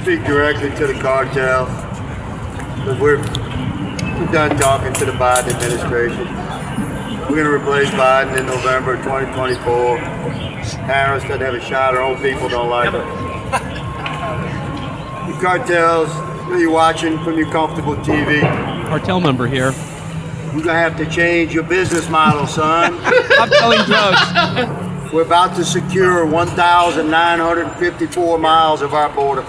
speak directly to the cartel. We're done talking to the Biden administration. We're going to replace Biden in November 2024. Harris doesn't have a shot. Our own people don't like it. The cartels, you're watching from your comfortable TV. Cartel member here. You're going to have to change your business model, son. I'm selling drugs. We're about to secure 1,954 miles of our border.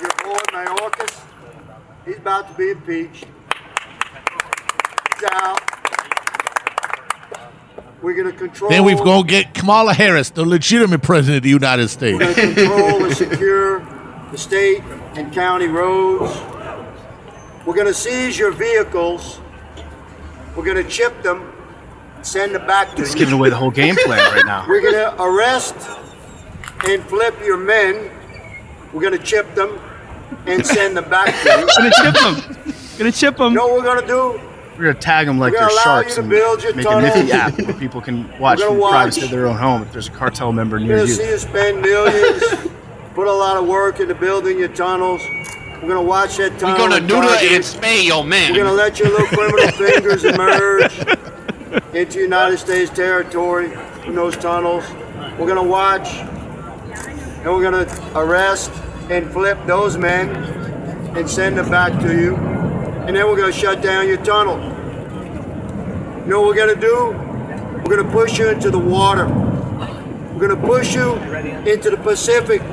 Your boy, Mayorkas, he's about to be impeached. He's out. We're going to control. Then we've got to get Kamala Harris, the legitimate president of the United States. We're going to control and secure the state and county roads. We're going to seize your vehicles. We're going to chip them, send them back to you. It's giving away the whole game plan right now. We're going to arrest and flip your men. We're going to chip them and send them back to you. Gonna chip them. Gonna chip them. You know what we're going to do? We're going to tag them like We're they're gonna allow you sharks to and build your make a nifty tunnels. app where people can watch We're from gonna the privacy watch. of their own home if there's a cartel member You're near going to you. see you spend millions, put a lot of work into building your tunnels. We're going to watch that tunnel. We're gonna and noodle target and it. spay your man. We're going to let your little criminal fingers emerge into United States territory from those tunnels. We're going to watch, and we're going to arrest and flip those men and send them back to you. And then we're going to shut down your tunnel. You know what we're going to do? We're going to push you into the water. We're going to push you into the Pacific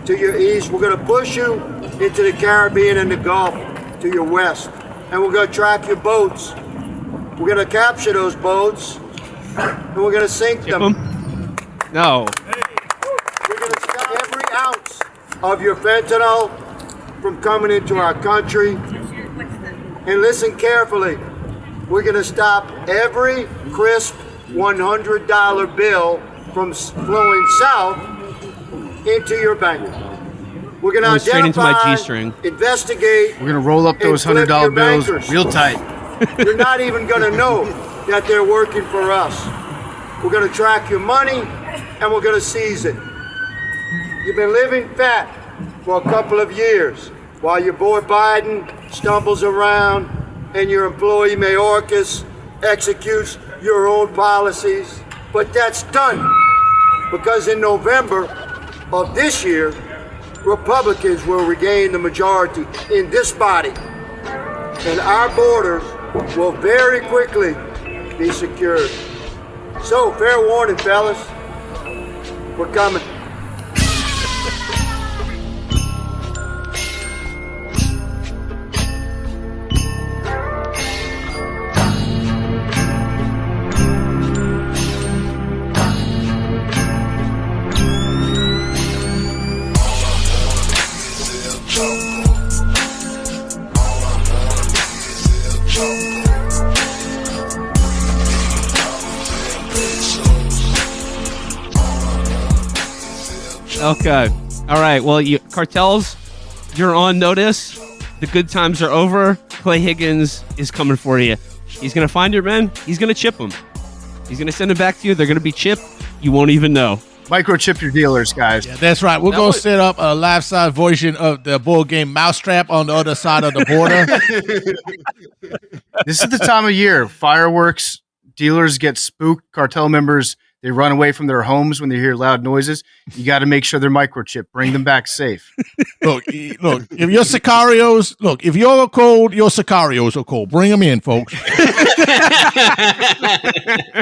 to your east. We're going to push you into the Caribbean and the Gulf to your west. And we're going to track your boats. We're going to capture those boats, and we're going to sink Chip them. them. No. We're going to stop every ounce of your fentanyl from coming into our country. And listen carefully. We're going to stop every crisp $100 bill from flowing south into your bank. We're going to Going straight into my identify, G-string. investigate. We're going to roll up those and flip $100 your bills bankers. real tight. You're not even going to know that they're working for us. We're going to track your money, and we're going to seize it. You've been living fat for a couple of years while your boy Biden stumbles around and your employee Mayorkas executes your own policies. But that's done, because in November of this year, Republicans will regain the majority in this body, and our borders will very quickly be secured. So, fair warning, fellas, we're coming. Okay. All right. Well, cartels, you're on notice. The good times are over. Clay Higgins is coming for you. He's going to find your men. He's going to chip them. He's going to send them back to you. They're going to be chipped. You won't even know. Microchip your dealers, guys. Yeah, that's right. We're going to set up a life-size version of the board game Mousetrap on the other side of the border. This is the time of year. Fireworks, dealers get spooked, cartel members, they run away from their homes when they hear loud noises. You got to make sure they're microchipped. Bring them back safe. Look, if your Sicarios, if you're cold, your Sicarios are cold. Bring them in, folks.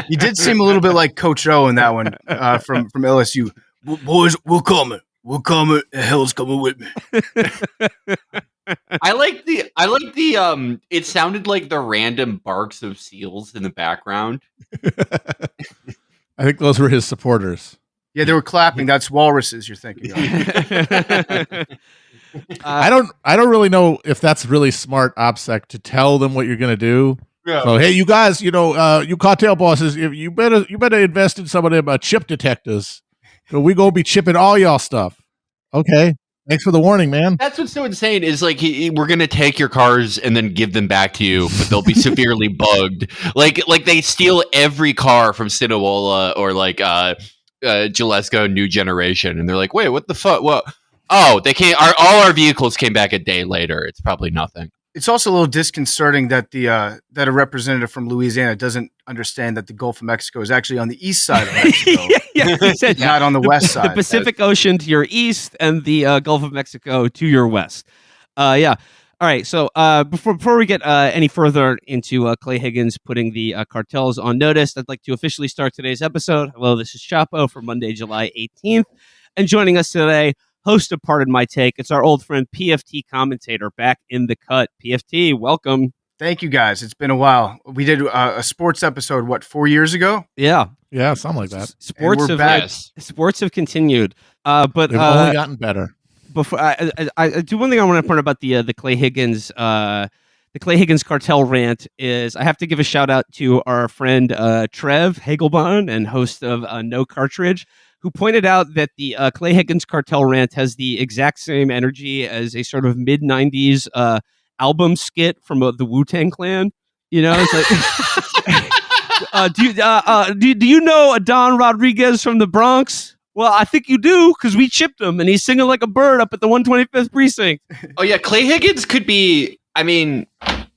You did seem a little bit like Coach O in that one from LSU. Boys, we're coming. We're coming. The hell's coming with me. I like the it sounded like the random barks of seals in the background. I think those were his supporters. Yeah, they were clapping. That's walruses you're thinking of. I don't really know if that's really smart, OPSEC, to tell them what you're going to do. Yeah. So, hey, you guys, you cartel bosses, if you better invest in some of them chip detectors. So we gonna be chipping all y'all stuff. Okay. Thanks for the warning, man. That's what's so insane is like we're gonna take your cars and then give them back to you, but they'll be severely bugged. Like they steal every car from Cinewola or Gillesco New Generation, and they're like, wait, what the fuck? Well, oh, they came. All our vehicles came back a day later. It's probably nothing. It's also a little disconcerting that that a representative from Louisiana doesn't understand that the Gulf of Mexico is actually on the east side of Mexico, He said not on the west side. the Pacific Ocean to your east and the Gulf of Mexico to your west. Yeah. All right. So before we get any further into Clay Higgins putting the cartels on notice, I'd like to officially start today's episode. Hello, this is Chapo for Monday, July 18th. And joining us today, host of Pardon My Take, it's our old friend PFT Commenter back in the cut. PFT, welcome. Thank you, guys. It's been a while. We did a sports episode, 4 years ago? Yeah. Yeah, something like that. Sports have continued. But They've only gotten better. Before I do one thing I want to point about the Clay Higgins cartel rant is I have to give a shout out to our friend Trev Hagelbahn and host of No Cartridge, who pointed out that the Clay Higgins cartel rant has the exact same energy as a sort of mid-90s album skit from the Wu-Tang Clan. You know, it's like, do you know Don Rodriguez from the Bronx? Well, I think you do, because we chipped him, and he's singing like a bird up at the 125th precinct. Oh, yeah, Clay Higgins could be, I mean,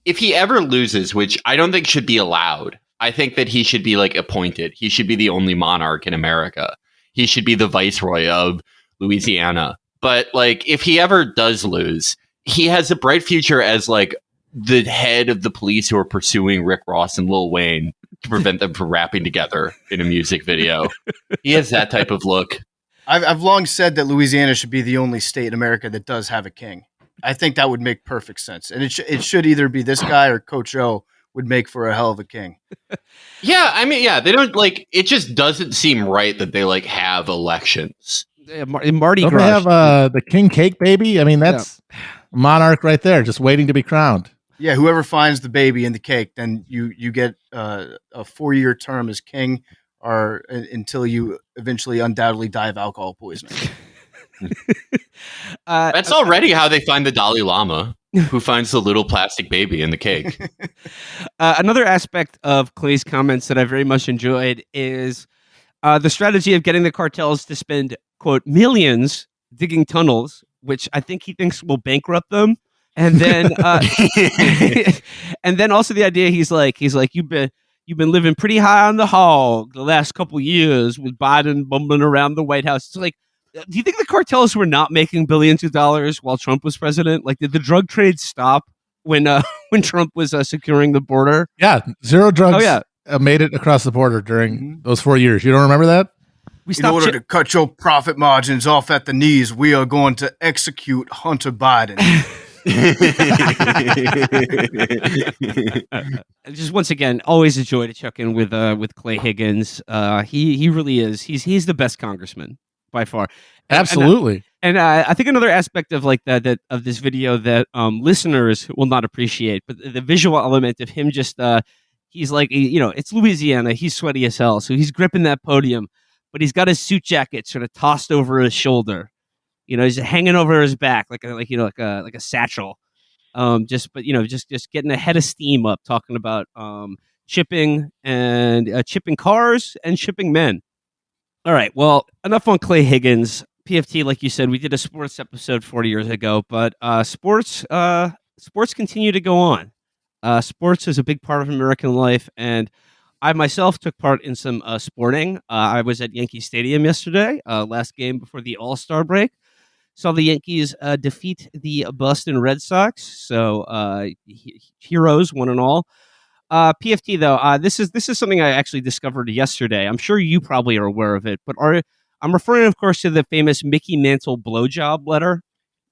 if he ever loses, which I don't think should be allowed, I think that he should be, like, appointed. He should be the only monarch in America. He should be the viceroy of Louisiana. But, like, if he ever does lose, he has a bright future as, like, the head of the police who are pursuing Rick Ross and Lil Wayne to prevent them from rapping together in a music video. He has that type of look. I've long said that Louisiana should be the only state in America that does have a king. I think that would make perfect sense. And it should either be this guy or Coach O would make for a hell of a king. Yeah, I mean, yeah, they don't, like, it just doesn't seem right that they, like, have elections. Mardi Don't Gras. they have the king cake baby? I mean, that's monarch right there, just waiting to be crowned. Yeah, whoever finds the baby in the cake, then you get a 4-year term as king, or until you eventually undoubtedly die of alcohol poisoning. That's already how they find the Dalai Lama, who finds the little plastic baby in the cake. Another aspect of Clay's comments that I very much enjoyed is the strategy of getting the cartels to spend, quote, millions digging tunnels, which I think he thinks will bankrupt them. And then, and then also the idea he's like you've been living pretty high on the hog the last couple years with Biden bumbling around the White House. It's like, do you think the cartels were not making billions of dollars while Trump was president? Like, did the drug trade stop when Trump was securing the border? Yeah, zero drugs. Oh yeah, made it across the border during those 4 years. You don't remember that? In order to cut your profit margins off at the knees, we are going to execute Hunter Biden. Just once again, always a joy to check in with Clay Higgins. He really is. He's the best congressman by far. Absolutely. And I think another aspect of like that of this video that listeners will not appreciate, but the visual element of him just he's like, it's Louisiana. He's sweaty as hell, so he's gripping that podium, but he's got his suit jacket sort of tossed over his shoulder. He's hanging over his back like a satchel. Just getting a head of steam up, talking about chipping and chipping cars and chipping men. All right, well, enough on Clay Higgins. PFT, like you said, we did a sports episode 40 years ago, but sports continue to go on. Sports is a big part of American life, and I myself took part in some sporting. I was at Yankee Stadium yesterday, last game before the All-Star break. Saw the Yankees defeat the Boston Red Sox. So heroes, one and all. PFT though, this is something I actually discovered yesterday. I'm sure you probably are aware of it, but I'm referring, of course, to the famous Mickey Mantle blowjob letter.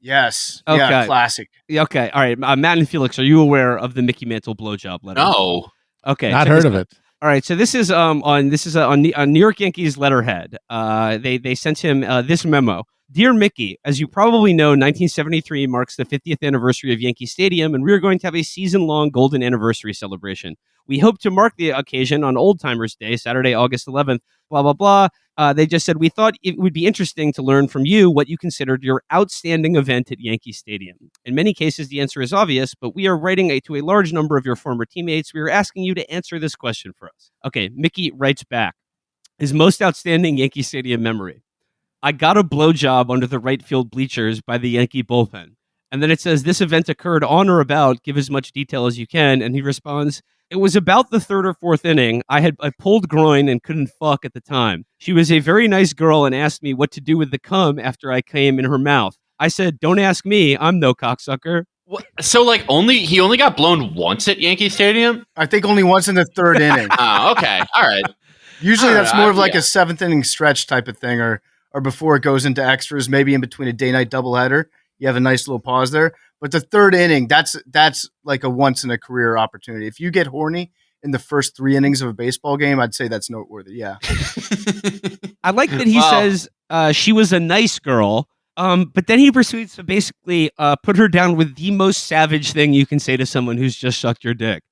Yes. Okay. Yeah, classic. Okay. All right. Matt and Felix, are you aware of the Mickey Mantle blowjob letter? No. Okay. Not heard of it. All right, so this is on New York Yankees letterhead. They sent him this memo. Dear Mickey, as you probably know, 1973 marks the 50th anniversary of Yankee Stadium, and we're going to have a season-long golden anniversary celebration. We hope to mark the occasion on Old Timers Day, Saturday, August 11th, blah, blah, blah. They just said, we thought it would be interesting to learn from you what you considered your outstanding event at Yankee Stadium. In many cases, the answer is obvious, but we are writing to a large number of your former teammates. We are asking you to answer this question for us. Okay, Mickey writes back. His most outstanding Yankee Stadium memory. I got a blowjob under the right field bleachers by the Yankee bullpen. And then it says, this event occurred on or about, give as much detail as you can. And he responds, it was about the third or fourth inning. I pulled groin and couldn't fuck at the time. She was a very nice girl and asked me what to do with the cum after I came in her mouth. I said, don't ask me. I'm no cocksucker. So like he only got blown once at Yankee Stadium? I think only once in the third inning. Oh, okay. All right. Usually that's more of like yeah. a seventh inning stretch type of thing, or before it goes into extras, maybe in between a day-night doubleheader. You have a nice little pause there. But the third inning, that's like a once-in-a-career opportunity. If you get horny in the first 3 innings of a baseball game, I'd say that's noteworthy, yeah. I like that he says she was a nice girl, but then he proceeds to basically put her down with the most savage thing you can say to someone who's just sucked your dick,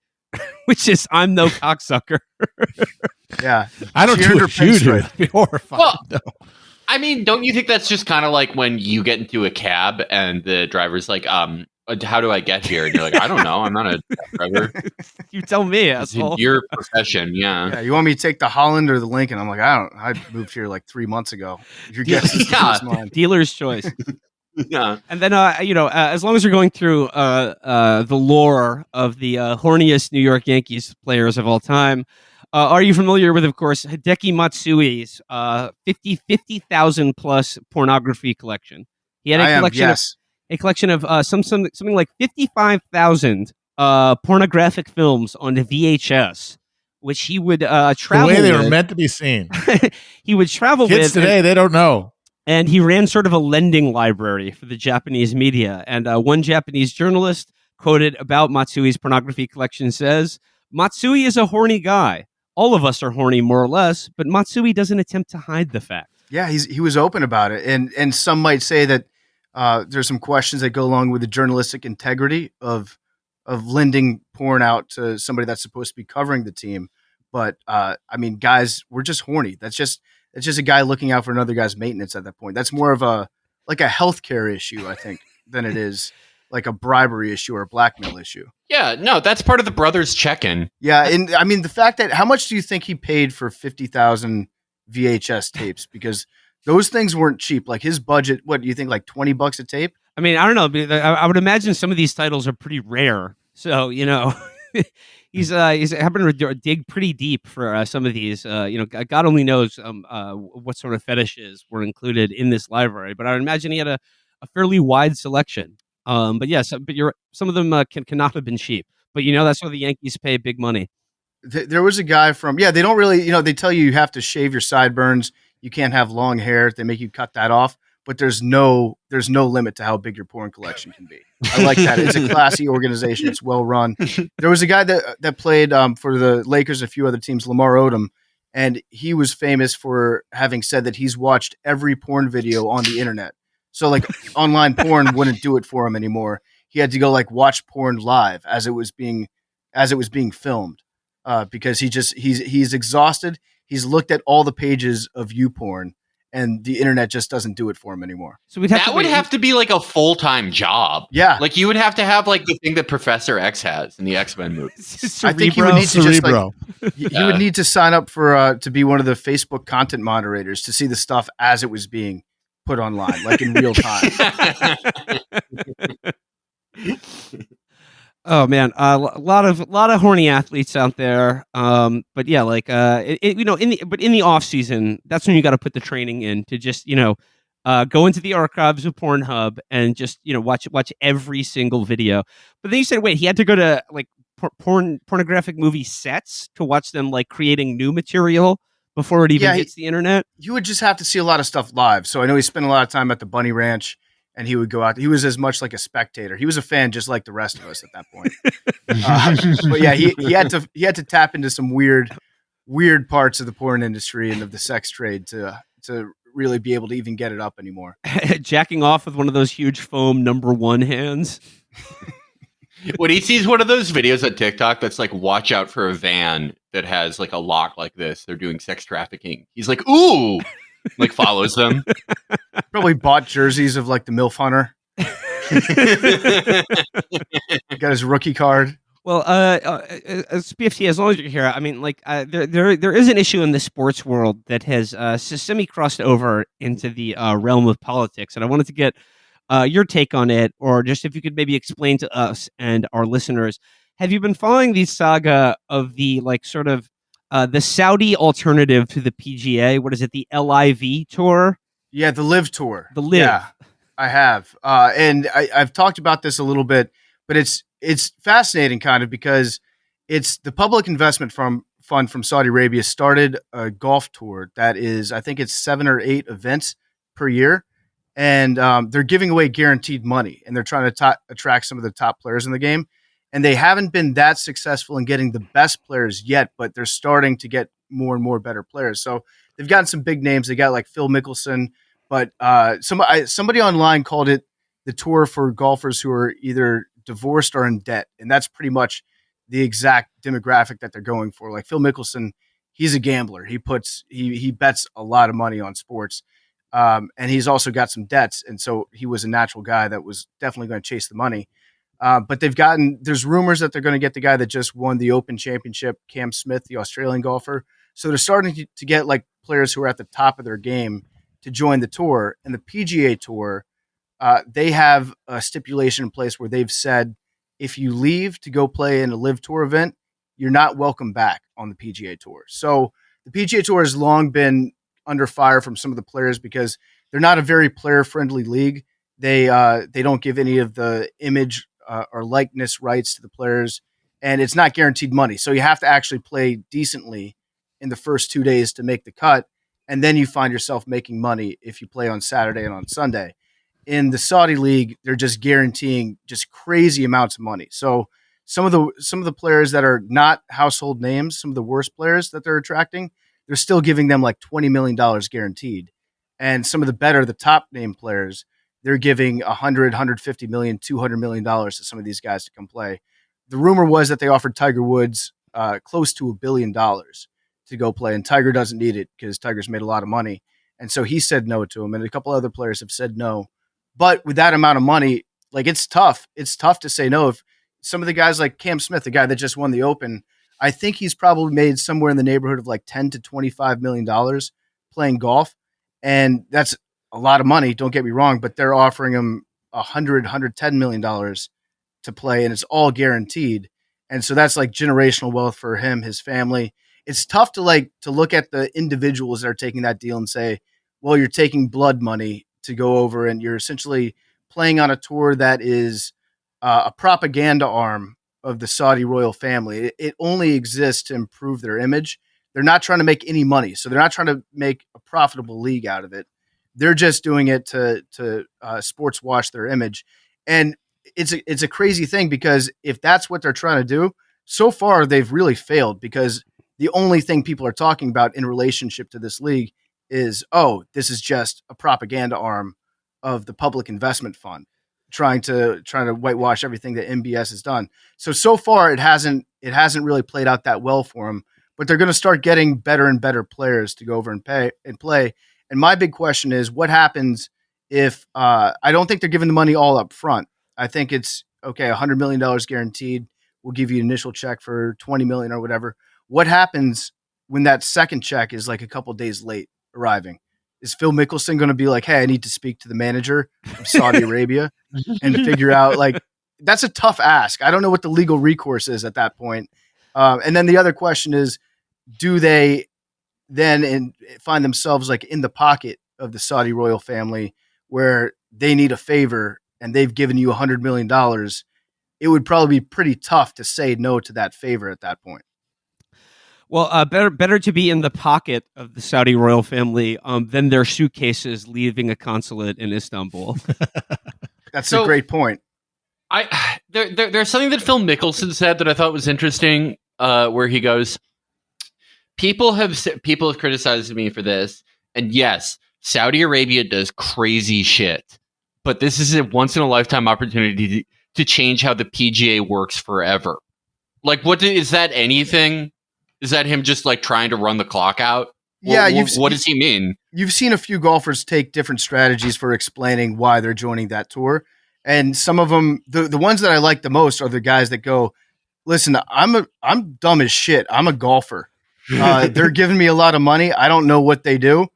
which is, I'm no cocksucker. Yeah. I don't do what you do. It'd be horrifying. Well, no. I mean, don't you think that's just kind of like when you get into a cab and the driver's like, how do I get here? And you're like, I don't know. I'm not a driver. You tell me, It's asshole. your profession, yeah. Yeah, you want me to take the Holland or the Lincoln? I'm like, I moved here like 3 months ago. Your guess is Yeah. mine. Dealer's choice. Yeah. And then, as long as we're going through the lore of the horniest New York Yankees players of all time, are you familiar with, of course, Hideki Matsui's 50,000 plus pornography collection? He had a collection of something like 55,000 pornographic films on the VHS, which he would travel the way they with. were meant to be seen. He would travel Kids with today, they don't know. and he ran sort of a lending library for the Japanese media. And one Japanese journalist quoted about Matsui's pornography collection says, Matsui is a horny guy. All of us are horny, more or less, but Matsui doesn't attempt to hide the fact. Yeah, he was open about it. And some might say that there's some questions that go along with the journalistic integrity of lending porn out to somebody that's supposed to be covering the team. But I mean, guys, we're just horny. It's just a guy looking out for another guy's maintenance at that point. That's more of a healthcare issue, I think, than it is like a bribery issue or a blackmail issue. Yeah, no, that's part of the brothers check-in. Yeah, and I mean the fact that how much do you think he paid for 50,000 VHS tapes? Because those things weren't cheap. Like his budget, what do you think, like $20 a tape? I mean, I don't know. But I would imagine some of these titles are pretty rare. So, he's having to dig pretty deep for some of these. God only knows what sort of fetishes were included in this library. But I would imagine he had a fairly wide selection. But yes, some of them cannot have been cheap. But that's why the Yankees pay big money. There was a guy from they don't really they tell you have to shave your sideburns. You can't have long hair. They make you cut that off. But there's no limit to how big your porn collection can be. I like that. It's a classy organization. It's well run. There was a guy that played for the Lakers and a few other teams, Lamar Odom, and he was famous for having said that he's watched every porn video on the internet. So like online porn wouldn't do it for him anymore. He had to go like watch porn live as it was being filmed because he's exhausted. He's looked at all the pages of YouPorn. And the internet just doesn't do it for him anymore. So would have to be like a full-time job. Yeah. Like you would have to have like the thing that Professor X has in the X-Men movies. I think he would need to he would need to sign up for to be one of the Facebook content moderators to see the stuff as it was being put online, like in real time. Oh man, a lot of horny athletes out there. But yeah, like in the off season, that's when you got to put the training in to just go into the archives of Pornhub and just watch every single video. But then you said, wait, he had to go to like pornographic movie sets to watch them like creating new material before it even hits the internet. You would just have to see a lot of stuff live. So I know he spent a lot of time at the Bunny Ranch. And he would go out. He was as much like a spectator. He was a fan, just like the rest of us at that point. But yeah, he had to tap into some weird parts of the porn industry and of the sex trade to really be able to even get it up anymore. Jacking off with one of those huge foam #1 hands. When he sees one of those videos on TikTok that's like, watch out for a van that has like a lock like this, they're doing sex trafficking. He's like, ooh. Like follows them. Probably bought jerseys of like the MILF Hunter. Got his rookie card. Well, as PFT, as long as you're here, I mean, like, there is an issue in the sports world that has semi crossed over into the realm of politics, and I wanted to get your take on it, or just if you could maybe explain to us and our listeners. Have you been following the saga of the like sort of the Saudi alternative to the PGA? What is it? The LIV tour, Yeah, the Live Tour. the Live. Yeah, I have, and I've talked about this a little bit, but it's fascinating, kind of, because it's the public investment fund from Saudi Arabia started a golf tour that is, I think it's 7 or 8 events per year, and they're giving away guaranteed money, and they're trying to attract some of the top players in the game, and they haven't been that successful in getting the best players yet, but they're starting to get more and more better players. So they've gotten some big names. They got like Phil Mickelson. But somebody online called it the tour for golfers who are either divorced or in debt, and that's pretty much the exact demographic that they're going for. Like Phil Mickelson, he's a gambler. He bets a lot of money on sports, and he's also got some debts, and so he was a natural guy that was definitely going to chase the money. But there's rumors that they're going to get the guy that just won the Open Championship, Cam Smith, the Australian golfer. So they're starting to get like players who are at the top of their game to join the tour. And the PGA Tour, they have a stipulation in place where they've said if you leave to go play in a Live Tour event, you're not welcome back on the PGA Tour. So the PGA Tour has long been under fire from some of the players because they're not a very player-friendly league. They don't give any of the image or likeness rights to the players, and it's not guaranteed money. So you have to actually play decently in the first 2 days to make the cut. And then you find yourself making money if you play on Saturday and on Sunday. In the Saudi league, they're just guaranteeing just crazy amounts of money. So some of the players that are not household names, some of the worst players that they're attracting, they're still giving them like $20 million guaranteed. And some of the top name players, they're giving 100, 150 million, $200 million to some of these guys to come play. The rumor was that they offered Tiger Woods close to $1 billion to go play, and Tiger doesn't need it because Tiger's made a lot of money, and so he said no to him, and a couple other players have said no. But with that amount of money, like it's tough to say no. If some of the guys like Cam Smith, the guy that just won the Open, I think he's probably made somewhere in the neighborhood of like 10 to $25 million playing golf, and that's a lot of money. Don't get me wrong, but they're offering him $110 million to play, and it's all guaranteed, and so that's like generational wealth for him, his family. It's tough to look at the individuals that are taking that deal and say, well, you're taking blood money to go over and you're essentially playing on a tour that is a propaganda arm of the Saudi royal family. It only exists to improve their image. They're not trying to make any money. So they're not trying to make a profitable league out of it. They're just doing it to sports wash their image. And it's a crazy thing because if that's what they're trying to do, so far they've really failed because the only thing people are talking about in relationship to this league is, oh, this is just a propaganda arm of the public investment fund trying to whitewash everything that MBS has done. So far it hasn't really played out that well for them, but they're going to start getting better and better players to go over and play. And my big question is what happens if I don't think they're giving the money all up front. I think it's okay, $100 million guaranteed. We'll give you an initial check for $20 million or whatever. What happens when that second check is like a couple days late arriving? Is Phil Mickelson going to be like, hey, I need to speak to the manager of Saudi Arabia and figure out, like, that's a tough ask. I don't know what the legal recourse is at that point. And then the other question is, do they then find themselves like in the pocket of the Saudi royal family where they need a favor and they've given you $100 million? It would probably be pretty tough to say no to that favor at that point. Well, better to be in the pocket of the Saudi royal family than their suitcases leaving a consulate in Istanbul. That's a great point. There's something that Phil Mickelson said that I thought was interesting, where he goes, people have criticized me for this, and yes, Saudi Arabia does crazy shit, but this is a once in a lifetime opportunity to change how the PGA works forever. Like, is that anything? Is that him just like trying to run the clock out? Yeah. What does he mean? You've seen a few golfers take different strategies for explaining why they're joining that tour. And some of them, the ones that I like the most are the guys that go, Listen, I'm dumb as shit. I'm a golfer. They're giving me a lot of money. I don't know what they do,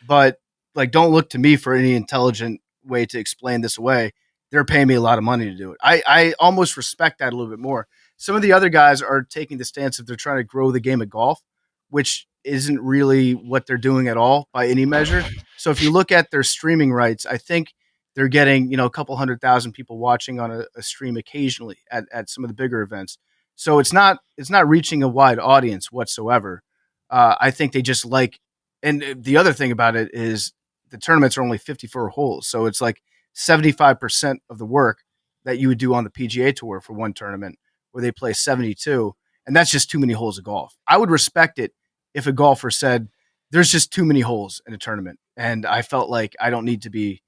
but like, don't look to me for any intelligent way to explain this away. They're paying me a lot of money to do it. I almost respect that a little bit more. Some of the other guys are taking the stance that they're trying to grow the game of golf, which isn't really what they're doing at all by any measure. So if you look at their streaming rights, I think they're getting, a couple 100,000 people watching on a stream occasionally at some of the bigger events. So it's not reaching a wide audience whatsoever. I think they just like, and the other thing about it is the tournaments are only 54 holes, so it's like 75% of the work that you would do on the PGA Tour for one tournament, where they play 72, and that's just too many holes of golf. I would respect it if a golfer said, "There's just too many holes in a tournament," and I felt like I don't need to be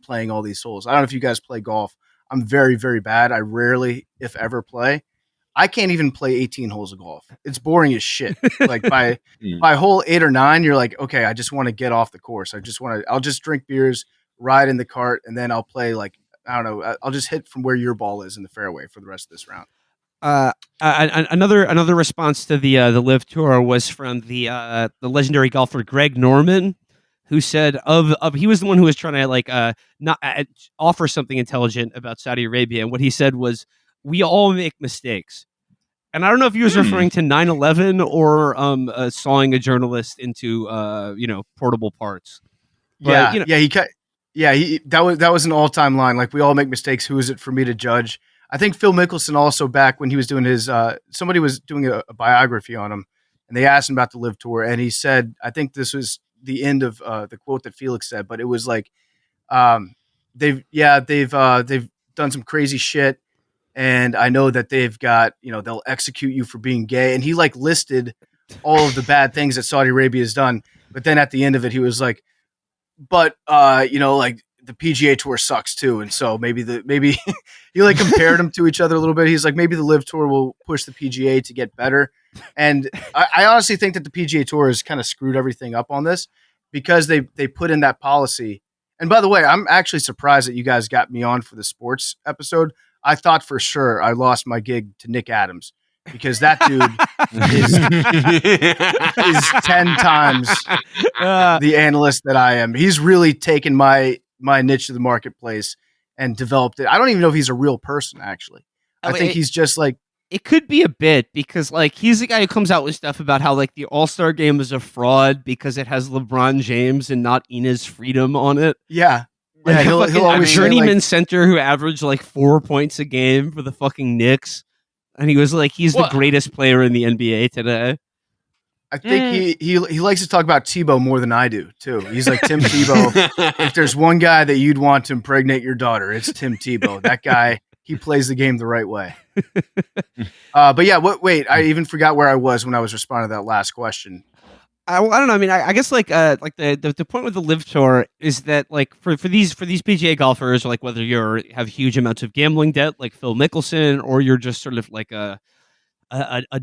playing all these holes. I don't know if you guys play golf. I'm very, very bad. I rarely, if ever, play. I can't even play 18 holes of golf. It's boring as shit. Like by hole 8 or 9, you're like, okay, I just want to get off the course. I'll just drink beers, ride in the cart, and then I'll play like, I don't know, I'll just hit from where your ball is in the fairway for the rest of this round. Another response to the LIV Tour was from the legendary golfer Greg Norman, who said he was the one who was trying to not offer something intelligent about Saudi Arabia, and what he said was, "We all make mistakes." And I don't know if he was referring to 9/11 or sawing a journalist into portable parts. But, that was an all-time line. Like, we all make mistakes. Who is it for me to judge? I think Phil Mickelson also, back when he was doing his somebody was doing a biography on him, and they asked him about the LIV Tour, and he said, I think this was the end of the quote that Felix said, but it was like, they've done some crazy shit, and I know that they've got, they'll execute you for being gay, and he like listed all of the bad things that Saudi Arabia has done, but then at the end of it, he was like, but like, the PGA Tour sucks too, and so maybe he like compared them to each other a little bit. He's like, maybe the LIV Tour will push the PGA to get better, and I honestly think that the PGA Tour has kind of screwed everything up on this, because they put in that policy. And by the way, I'm actually surprised that you guys got me on for the sports episode. I thought for sure I lost my gig to Nick Adams, because that dude is 10 times the analyst that I am. He's really taken my niche of the marketplace and developed it. I don't even know if he's a real person, actually. I think he's just like... It could be a bit, because like, he's the guy who comes out with stuff about how like the All-Star game is a fraud because it has LeBron James and not Enes Freedom on it. Yeah. Like, he'll always a journeyman center who averaged like 4 points a game for the fucking Knicks. And he was like, he's the greatest player in the NBA today. I think he likes to talk about Tebow more than I do, too. He's like, Tim Tebow, if there's one guy that you'd want to impregnate your daughter, it's Tim Tebow. That guy, he plays the game the right way. But yeah, wait, I even forgot where I was when I was responding to that last question. I don't know. I mean, I guess like the point with the LIV Tour is that like for these PGA golfers, like whether you have huge amounts of gambling debt like Phil Mickelson, or you're just sort of like a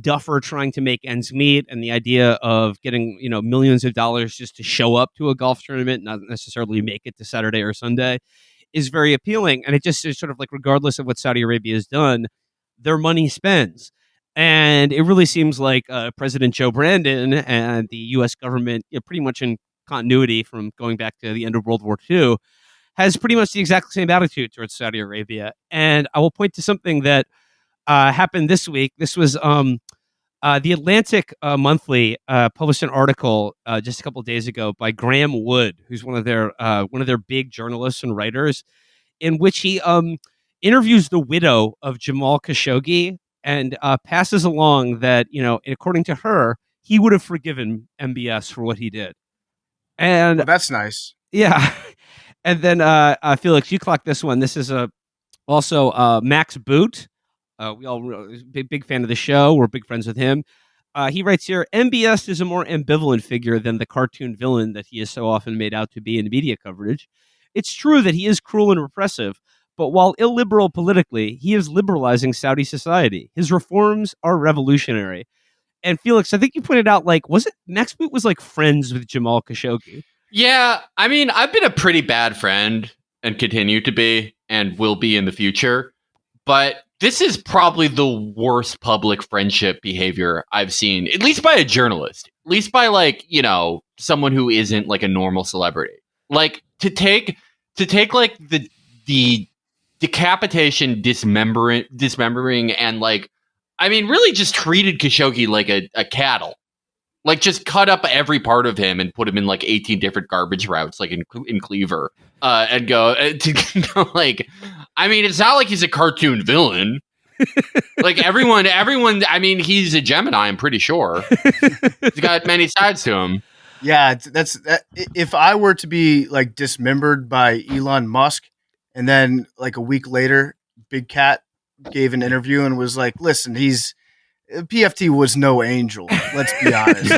duffer trying to make ends meet, and the idea of getting millions of dollars just to show up to a golf tournament, not necessarily make it to Saturday or Sunday, is very appealing. And it just is sort of like, regardless of what Saudi Arabia has done, their money spends. And it really seems like President Joe Brandon and the U.S. government, pretty much in continuity from going back to the end of World War II, has pretty much the exact same attitude towards Saudi Arabia. And I will point to something that happened this week. This was the Atlantic Monthly published an article just a couple of days ago by Graham Wood, who's one of their big journalists and writers, in which he interviews the widow of Jamal Khashoggi, and passes along that, according to her, he would have forgiven MBS for what he did. And that's nice. Yeah. And then Felix, you clock this one. This is also Max Boot. We all big fan of the show. We're big friends with him. He writes here, MBS is a more ambivalent figure than the cartoon villain that he is so often made out to be in media coverage. It's true that he is cruel and repressive, but while illiberal politically, he is liberalizing Saudi society. His reforms are revolutionary. And Felix, I think you pointed out, like, was it Max Boot was like friends with Jamal Khashoggi? Yeah, I mean, I've been a pretty bad friend and continue to be and will be in the future. But This is probably the worst public friendship behavior I've seen, at least by a journalist, at least by like, someone who isn't like a normal celebrity. Like to take like the decapitation, dismembering, and like, I mean, really just treated Khashoggi like a cattle. Like just cut up every part of him and put him in like 18 different garbage routes, like in Cleaver, and go to go like. I mean, it's not like he's a cartoon villain. Like everyone. I mean, he's a Gemini. I'm pretty sure he's got many sides to him. Yeah, that's if I were to be like dismembered by Elon Musk, and then like a week later, Big Cat gave an interview and was like, "Listen, PFT was no angel. Let's be honest."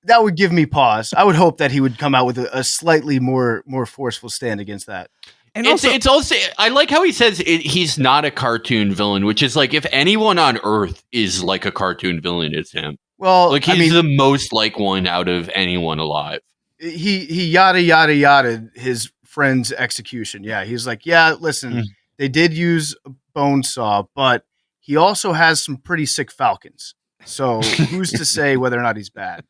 That would give me pause. I would hope that he would come out with a slightly more forceful stand against that. And it's also I like how he says he's not a cartoon villain, which is like if anyone on Earth is like a cartoon villain, it's him. Well, like he's the most like one out of anyone alive. He yada his friend's execution. Yeah, he's like, yeah, listen, they did use a bone saw, but he also has some pretty sick falcons. So who's to say whether or not he's bad?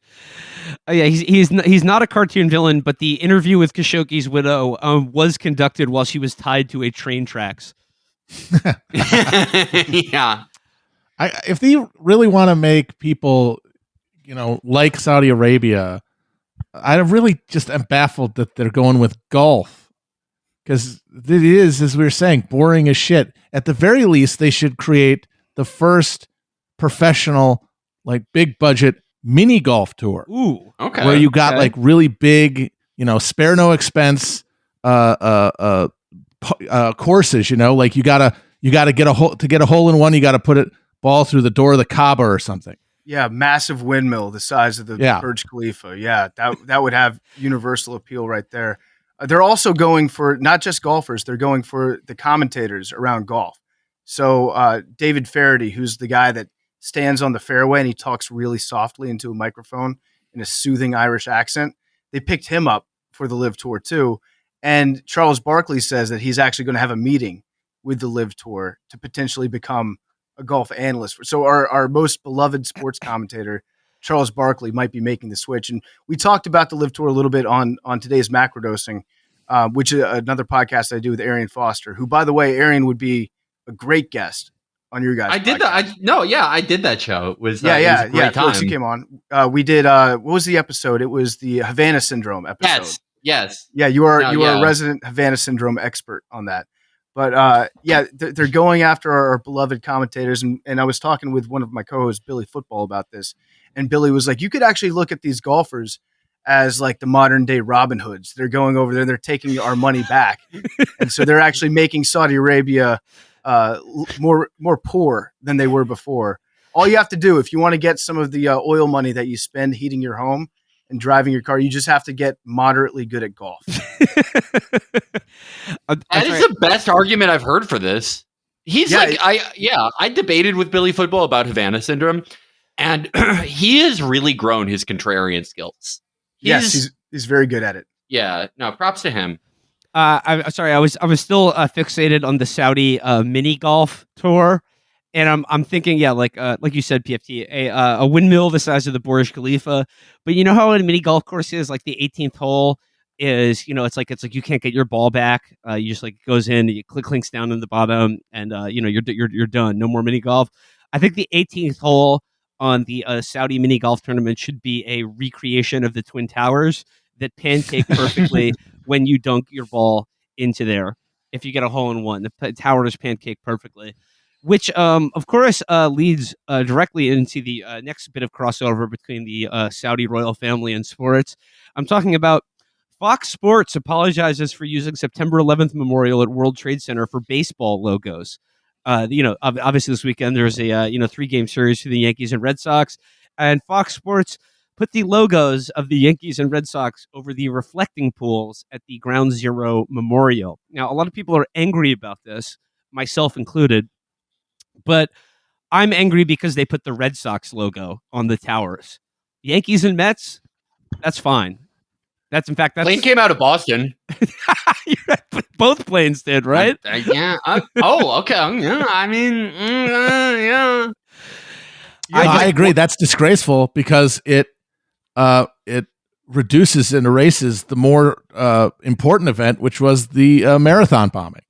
Yeah, he's not a cartoon villain, but the interview with Khashoggi's widow was conducted while she was tied to a train tracks. Yeah. If they really want to make people, like Saudi Arabia, I really just am baffled that they're going with golf, because it is, as we were saying, boring as shit. At the very least, they should create the first professional, like big budget mini golf tour. Ooh, okay. Where you got like really big, spare no expense courses. Like you gotta get a hole in one. You got to put it ball through the door of the Kaaba or something. Yeah, massive windmill the size of the Burj Khalifa. Yeah, that would have universal appeal right there. They're also going for not just golfers; they're going for the commentators around golf. So David Faraday, who's the guy that stands on the fairway and he talks really softly into a microphone in a soothing Irish accent, they picked him up for the LIV Tour too. And Charles Barkley says that he's actually going to have a meeting with the LIV Tour to potentially become a golf analyst. So our most beloved sports commentator, Charles Barkley, might be making the switch. And we talked about the LIV Tour a little bit on today's Macrodosing, which is another podcast I do with Arian Foster, who, by the way, Arian would be a great guest on your guys' I did podcast. that. I did that show. It was it was a great Of course, time. he came on. We did. What was the episode? It was the Havana Syndrome episode. Yes. Yeah, you are a resident Havana Syndrome expert on that. But they're going after our beloved commentators, and I was talking with one of my co-hosts, Billy Football, about this, and Billy was like, "You could actually look at these golfers as like the modern day Robin Hoods. They're going over there, they're taking our money back, and so they're actually making Saudi Arabia more poor than they were before. All you have to do, if you want to get some of the oil money that you spend heating your home and driving your car, you just have to get moderately good at golf." That is the best argument I've heard for this. I debated with Billy Football about Havana Syndrome, and he has really grown his contrarian skills. He's very good at it. Yeah, no, props to him. I'm sorry, I was still fixated on the Saudi mini golf tour, and I'm thinking, like you said, PFT, a windmill the size of the Burj Khalifa. But you know how a mini golf course is, like the 18th hole is, it's like you can't get your ball back. You just like goes in, you clinks down in the bottom, and you're done. No more mini golf. I think the 18th hole on the Saudi mini golf tournament should be a recreation of the Twin Towers that pancake perfectly when you dunk your ball into there. If you get a hole in one, the towers pancake perfectly, which of course leads directly into the next bit of crossover between the Saudi royal family and sports. I'm talking about Fox Sports apologizes for using September 11th memorial at World Trade Center for baseball logos. Obviously this weekend there's a 3-game series for the Yankees and Red Sox, and Fox Sports put the logos of the Yankees and Red Sox over the reflecting pools at the Ground Zero Memorial. Now, a lot of people are angry about this, myself included, but I'm angry because they put the Red Sox logo on the towers. Yankees and Mets, that's fine. That's in fact that's Plane came out of Boston. both planes did, right? Yeah. Okay. Yeah. I mean, yeah. I agree. That's disgraceful because it reduces and erases the more important event, which was the marathon bombing,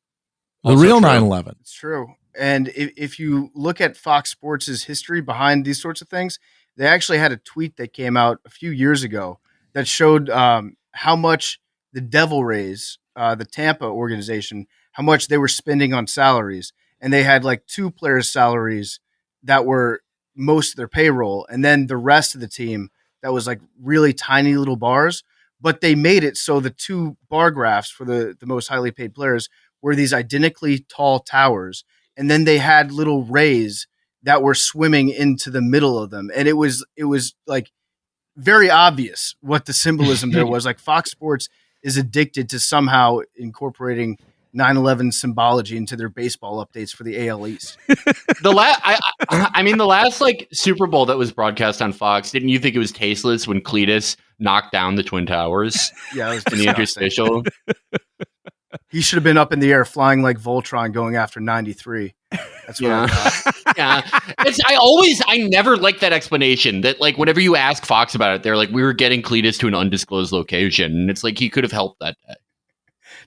the Also real true. 9/11. It's true. And if you look at Fox Sports' history behind these sorts of things, they actually had a tweet that came out a few years ago that showed how much the Devil Rays, the Tampa organization, how much they were spending on salaries. And they had like 2 players' salaries that were most of their payroll. And then the rest of the team that was like really tiny little bars. But they made it so the 2 bar graphs for the most highly paid players were these identically tall towers. And then they had little rays that were swimming into the middle of them. And it was like very obvious what the symbolism there was. Like Fox Sports is addicted to somehow incorporating 9/11 symbology into their baseball updates for the AL East. I mean, the last like Super Bowl that was broadcast on Fox, didn't you think it was tasteless when Cletus knocked down the Twin Towers Yeah, it was in the disgusting. interstitial? He should have been up in the air flying like Voltron going after 93. That's what I thought. Yeah. I never liked that explanation that like whenever you ask Fox about it, they're like, we were getting Cletus to an undisclosed location. And it's like, he could have helped that day.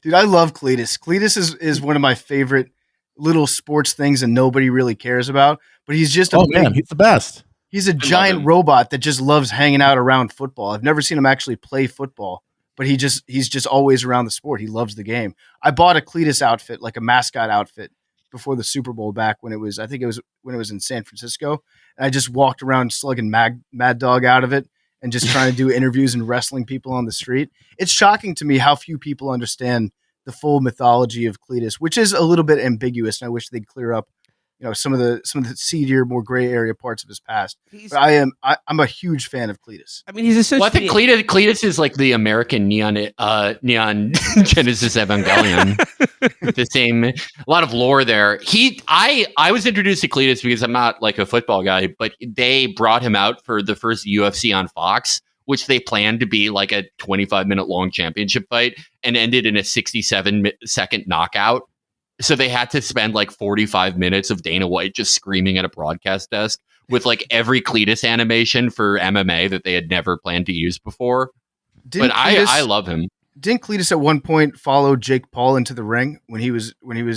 Dude, I love Cletus. Cletus is one of my favorite little sports things and nobody really cares about. But he's just Man, he's the best. he's a him. giant robot that just loves hanging out around football. I've never seen him actually play football, but he's just always around the sport. He loves the game. I bought a Cletus outfit, like a mascot outfit, before the Super Bowl back when it was in San Francisco. And I just walked around slugging Mad Dog out of it and just trying to do interviews and wrestling people on the street. It's shocking to me how few people understand the full mythology of Cletus, which is a little bit ambiguous. And I wish they'd clear up, some of the seedier, more gray area parts of his past. But I'm a huge fan of Cletus. I mean, he's essentially. Well, I think Cletus is like the American Neon Genesis Evangelion. A lot of lore there. I was introduced to Cletus because I'm not like a football guy, but they brought him out for the first UFC on Fox, which they planned to be like a 25-minute long championship fight and ended in a 67-second knockout. So they had to spend like 45 minutes of Dana White just screaming at a broadcast desk with like every Cletus animation for MMA that they had never planned to use before. I love him. Didn't Cletus at one point follow Jake Paul into the ring when he was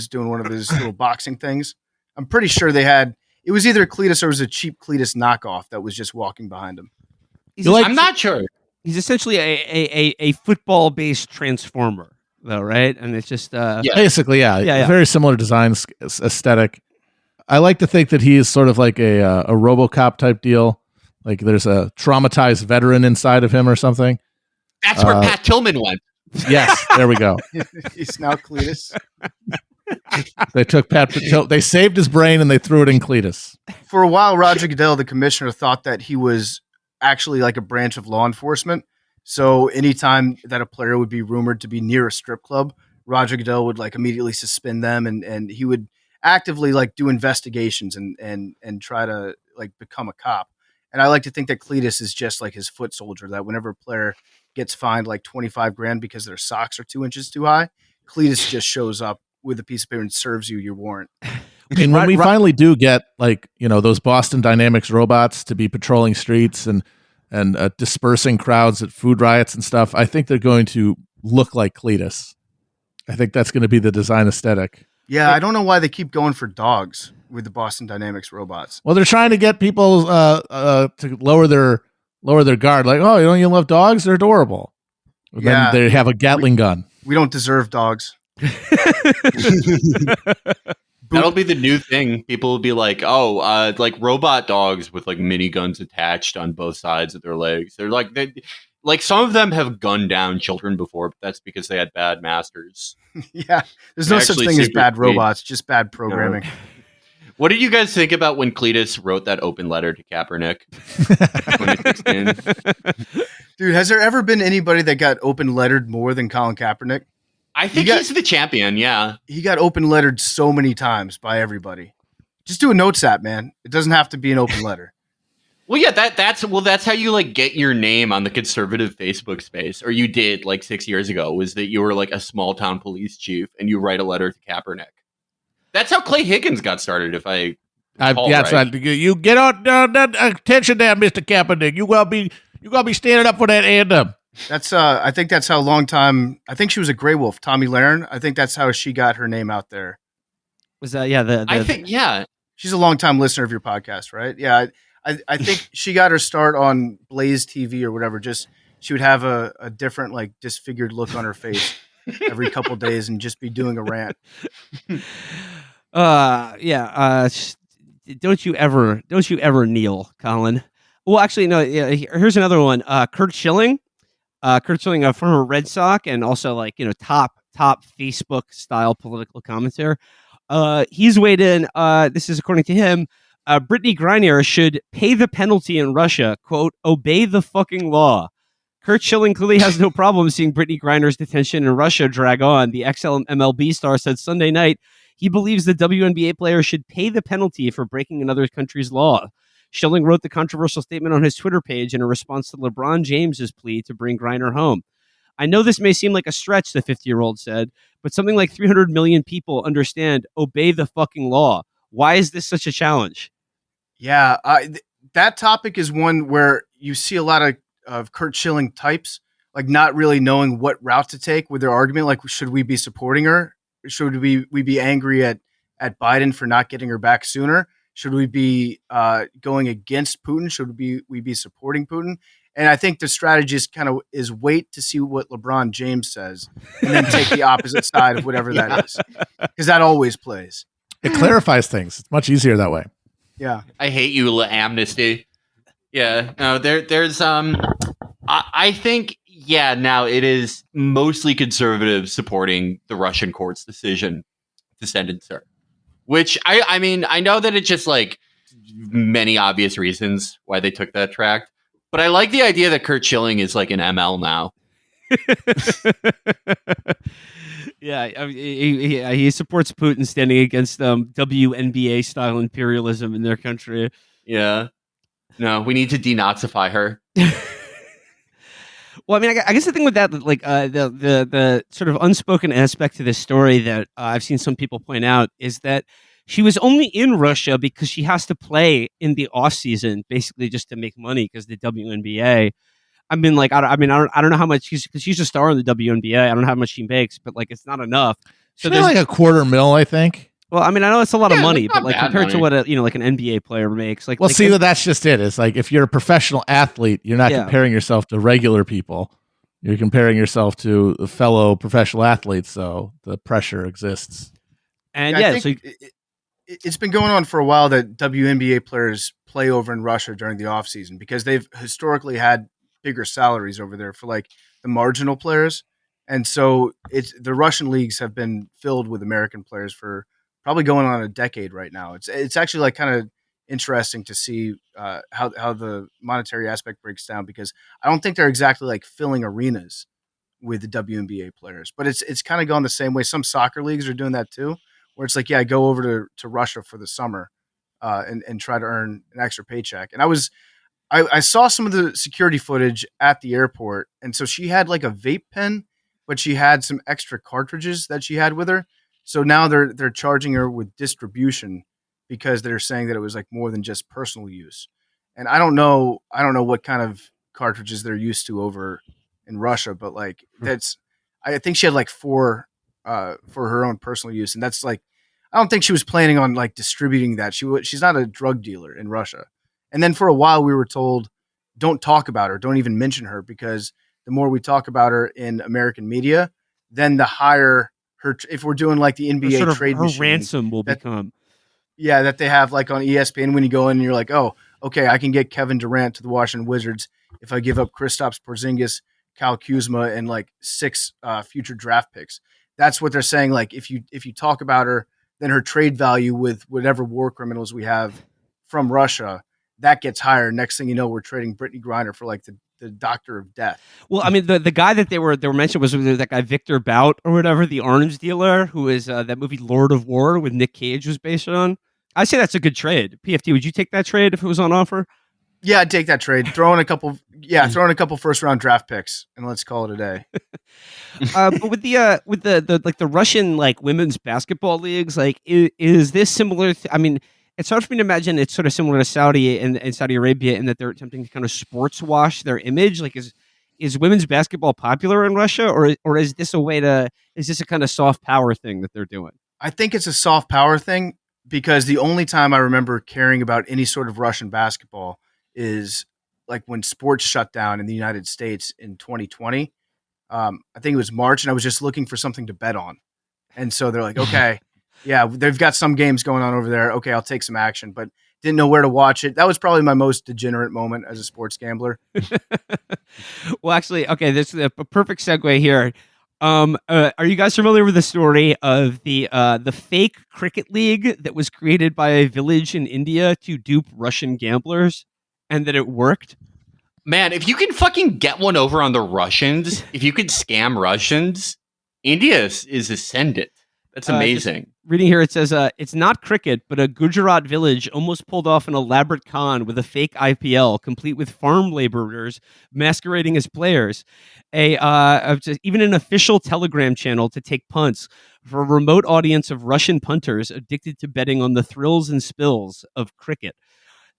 doing one of his little boxing things? I'm pretty sure it was either Cletus or it was a cheap Cletus knockoff that was just walking behind him. I'm not sure. He's essentially a football-based transformer, though, right? And it's just Basically, yeah. Very similar design aesthetic. I like to think that he is sort of like a RoboCop type deal. Like there's a traumatized veteran inside of him or something. That's where Pat Tillman went. Yes, there we go. He's now Cletus. They took they saved his brain and they threw it in Cletus. For a while, Roger Goodell, the commissioner, thought that he was actually like a branch of law enforcement. So anytime that a player would be rumored to be near a strip club, Roger Goodell would like immediately suspend them and he would actively like do investigations and try to like become a cop. And I like to think that Cletus is just like his foot soldier, that whenever a player gets fined like 25 grand because their socks are 2 inches too high, Cletus just shows up with a piece of paper and serves you your warrant. And when we finally do get like, those Boston Dynamics robots to be patrolling streets and dispersing crowds at food riots and stuff, I think they're going to look like Cletus. I think that's going to be the design aesthetic. Yeah, I don't know why they keep going for dogs with the Boston Dynamics robots. Well, they're trying to get people to lower their guard. Like, oh, you love dogs? They're adorable. And then they have a Gatling gun. We don't deserve dogs. That'll be the new thing. People will be like, like robot dogs with like miniguns attached on both sides of their legs. They're like some of them have gunned down children before, but that's because they had bad masters. Yeah, there's no such thing as bad robots, just bad programming. No. What did you guys think about when Cletus wrote that open letter to Kaepernick? 2016? Dude, has there ever been anybody that got open lettered more than Colin Kaepernick? I think he's the champion, yeah. He got open lettered so many times by everybody. Just do a notes app, man. It doesn't have to be an open letter. Well, yeah, that's how you like get your name on the conservative Facebook space, or you did like 6 years ago. Was that you were like a small town police chief and you write a letter to Kaepernick? That's how Clay Higgins got started. If I recall, That's right? right. You get on attention there, Mr. Kaepernick. You gonna be standing up for that anthem. That's I think that's how I think she was a Grey Wolf, Tommy Lahren. I think that's how she got her name out there. Was that the I think yeah. She's a longtime listener of your podcast, right? Yeah, I think she got her start on Blaze TV or whatever. Just she would have a different like disfigured look on her face every couple days and just be doing a rant. Don't you ever kneel, Colin? Well, actually, no. Yeah, here's another one. Kurt Schilling, a former Red Sox and also like top Facebook style political commentator. He's weighed in. This is according to him. Brittany Griner should pay the penalty in Russia. Quote, obey the fucking law. Kurt Schilling clearly has no problem seeing Brittany Griner's detention in Russia drag on. The ex-MLB star said Sunday night he believes the WNBA player should pay the penalty for breaking another country's law. Schilling wrote the controversial statement on his Twitter page in a response to LeBron James's plea to bring Griner home. I know this may seem like a stretch, the 50-year-old said, but something like 300 million people understand obey the fucking law. Why is this such a challenge? Yeah, that topic is one where you see a lot of Kurt Schilling types, like not really knowing what route to take with their argument. Like, should we be supporting her? Should we be angry at Biden for not getting her back sooner? Should we be going against Putin? Should we be supporting Putin? And I think the strategy is wait to see what LeBron James says and then take the opposite side of whatever that is, because that always plays. It clarifies things. It's much easier that way. Yeah. I hate you, amnesty. Yeah. No, there's I think now it is mostly conservatives supporting the Russian court's decision to sentence her. Which I mean, I know that it's just like many obvious reasons why they took that track, but I like the idea that Kurt Schilling is like an ML now. Yeah, he supports Putin standing against WNBA style imperialism in their country. Yeah. No, we need to denazify her. Well, I mean, I guess the thing with that, like the sort of unspoken aspect to this story that I've seen some people point out is that she was only in Russia because she has to play in the off season, basically just to make money because the WNBA. I mean, like, I don't know how much she's a star in the WNBA. I don't know how much she makes, but like, it's not enough. So there's like $250,000, I think. Well, I mean, I know it's a lot of money, but like compared to what like an NBA player makes, like, well, see, that's just it. It's like if you're a professional athlete, you're not comparing yourself to regular people. You're comparing yourself to fellow professional athletes, so the pressure exists. And I think it's been going on for a while that WNBA players play over in Russia during the off season because they've historically had bigger salaries over there for like the marginal players. And so the Russian leagues have been filled with American players for probably going on a decade right now. It's actually like kind of interesting to see how the monetary aspect breaks down because I don't think they're exactly like filling arenas with the WNBA players, but it's kind of gone the same way. Some soccer leagues are doing that too, where it's like, yeah, go over to Russia for the summer and try to earn an extra paycheck. And I saw some of the security footage at the airport. And so she had like a vape pen, but she had some extra cartridges that she had with her. So now they're charging her with distribution because they're saying that it was like more than just personal use. And I don't know what kind of cartridges they're used to over in Russia, but like I think she had like 4 for her own personal use. And that's like, I don't think she was planning on like distributing that. She's not a drug dealer in Russia. And then for a while we were told, don't talk about her, don't even mention her, because the more we talk about her in American media, then the higher her, if we're doing like the NBA sort of trade her machine, ransom will become. Yeah, that they have like on ESPN when you go in and you're like, oh, okay, I can get Kevin Durant to the Washington Wizards if I give up Kristaps Porzingis, Kyle Kuzma, and like 6 future draft picks. That's what they're saying. Like if you talk about her, then her trade value with whatever war criminals we have from Russia, that gets higher. Next thing you know, we're trading Brittany Griner for like the doctor of death. Well, I mean, the guy that they were mentioned was that guy Victor Bout or whatever, the orange dealer, who is that movie Lord of War with Nick Cage was based on. I say that's a good trade. PFT, would you take that trade if it was on offer? Yeah, I'd take that trade. Throw in a couple first round draft picks, and let's call it a day. But with the like the Russian like women's basketball leagues, like is this similar? I mean, it's hard for me to imagine it's sort of similar to Saudi and Saudi Arabia in that they're attempting to kind of sports wash their image. Like, is women's basketball popular in Russia, or is this a way to is this a kind of soft power thing that they're doing? I think it's a soft power thing because the only time I remember caring about any sort of Russian basketball is like when sports shut down in the United States in 2020. I think it was March, and I was just looking for something to bet on. And so they're like, okay, yeah, they've got some games going on over there. Okay, I'll take some action, but didn't know where to watch it. That was probably my most degenerate moment as a sports gambler. Well, actually, okay, this is a perfect segue here. Are you guys familiar with the story of the fake cricket league that was created by a village in India to dupe Russian gamblers, and that it worked? Man, if you can fucking get one over on the Russians, if you could scam Russians, India is ascendant. That's amazing. Reading here, it says, it's not cricket, but a Gujarat village almost pulled off an elaborate con with a fake IPL, complete with farm laborers masquerading as players. Even an official Telegram channel to take punts for a remote audience of Russian punters addicted to betting on the thrills and spills of cricket.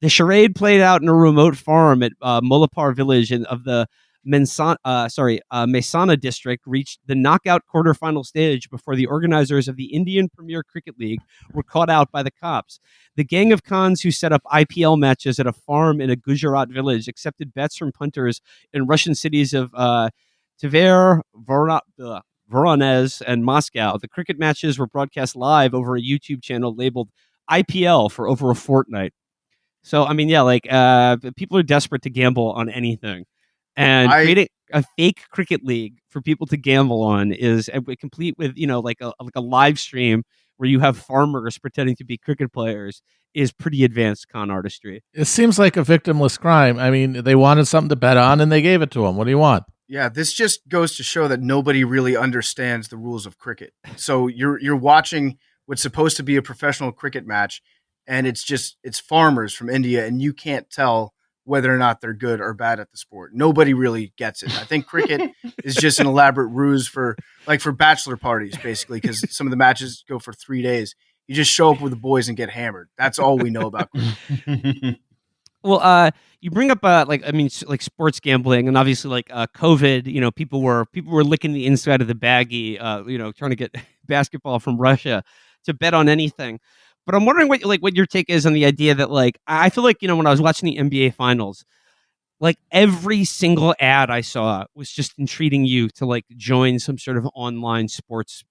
The charade played out in a remote farm at Molapar village of the Mehsana district reached the knockout quarterfinal stage before the organizers of the Indian Premier Cricket League were caught out by the cops. The gang of cons who set up IPL matches at a farm in a Gujarat village accepted bets from punters in Russian cities of Tver, Voronezh, and Moscow. The cricket matches were broadcast live over a YouTube channel labeled IPL for over a fortnight. So, I mean, yeah, like people are desperate to gamble on anything. And creating a fake cricket league for people to gamble on is complete with, like a live stream where you have farmers pretending to be cricket players is pretty advanced con artistry. It seems like a victimless crime. I mean, they wanted something to bet on and they gave it to them. What do you want? Yeah, this just goes to show that nobody really understands the rules of cricket. So you're watching what's supposed to be a professional cricket match, and it's farmers from India, and you can't tell whether or not they're good or bad at the sport. Nobody really gets it. I think cricket is just an elaborate ruse for bachelor parties, basically, because some of the matches go for 3 days. You just show up with the boys and get hammered. That's all we know about cricket. Well, you bring up like sports gambling, and obviously like COVID. People were licking the inside of the baggie. Trying to get basketball from Russia to bet on anything. But I'm wondering what your take is on the idea that I feel like when I was watching the NBA finals, like every single ad I saw was just entreating you to join some sort of online sports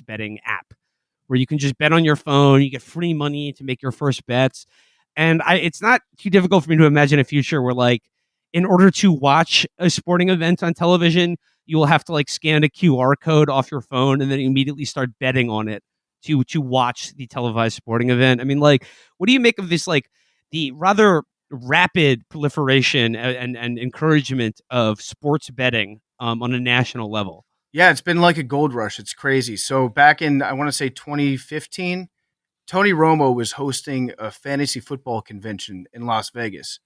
betting app where you can just bet on your phone, you get free money to make your first bets. And it's not too difficult for me to imagine a future where in order to watch a sporting event on television, you will have to scan a QR code off your phone and then immediately start betting on it to watch the televised sporting event. I mean, what do you make of this, the rather rapid proliferation and encouragement of sports betting on a national level? Yeah, it's been like a gold rush. It's crazy. So back in, I want to say 2015, Tony Romo was hosting a fantasy football convention in Las Vegas,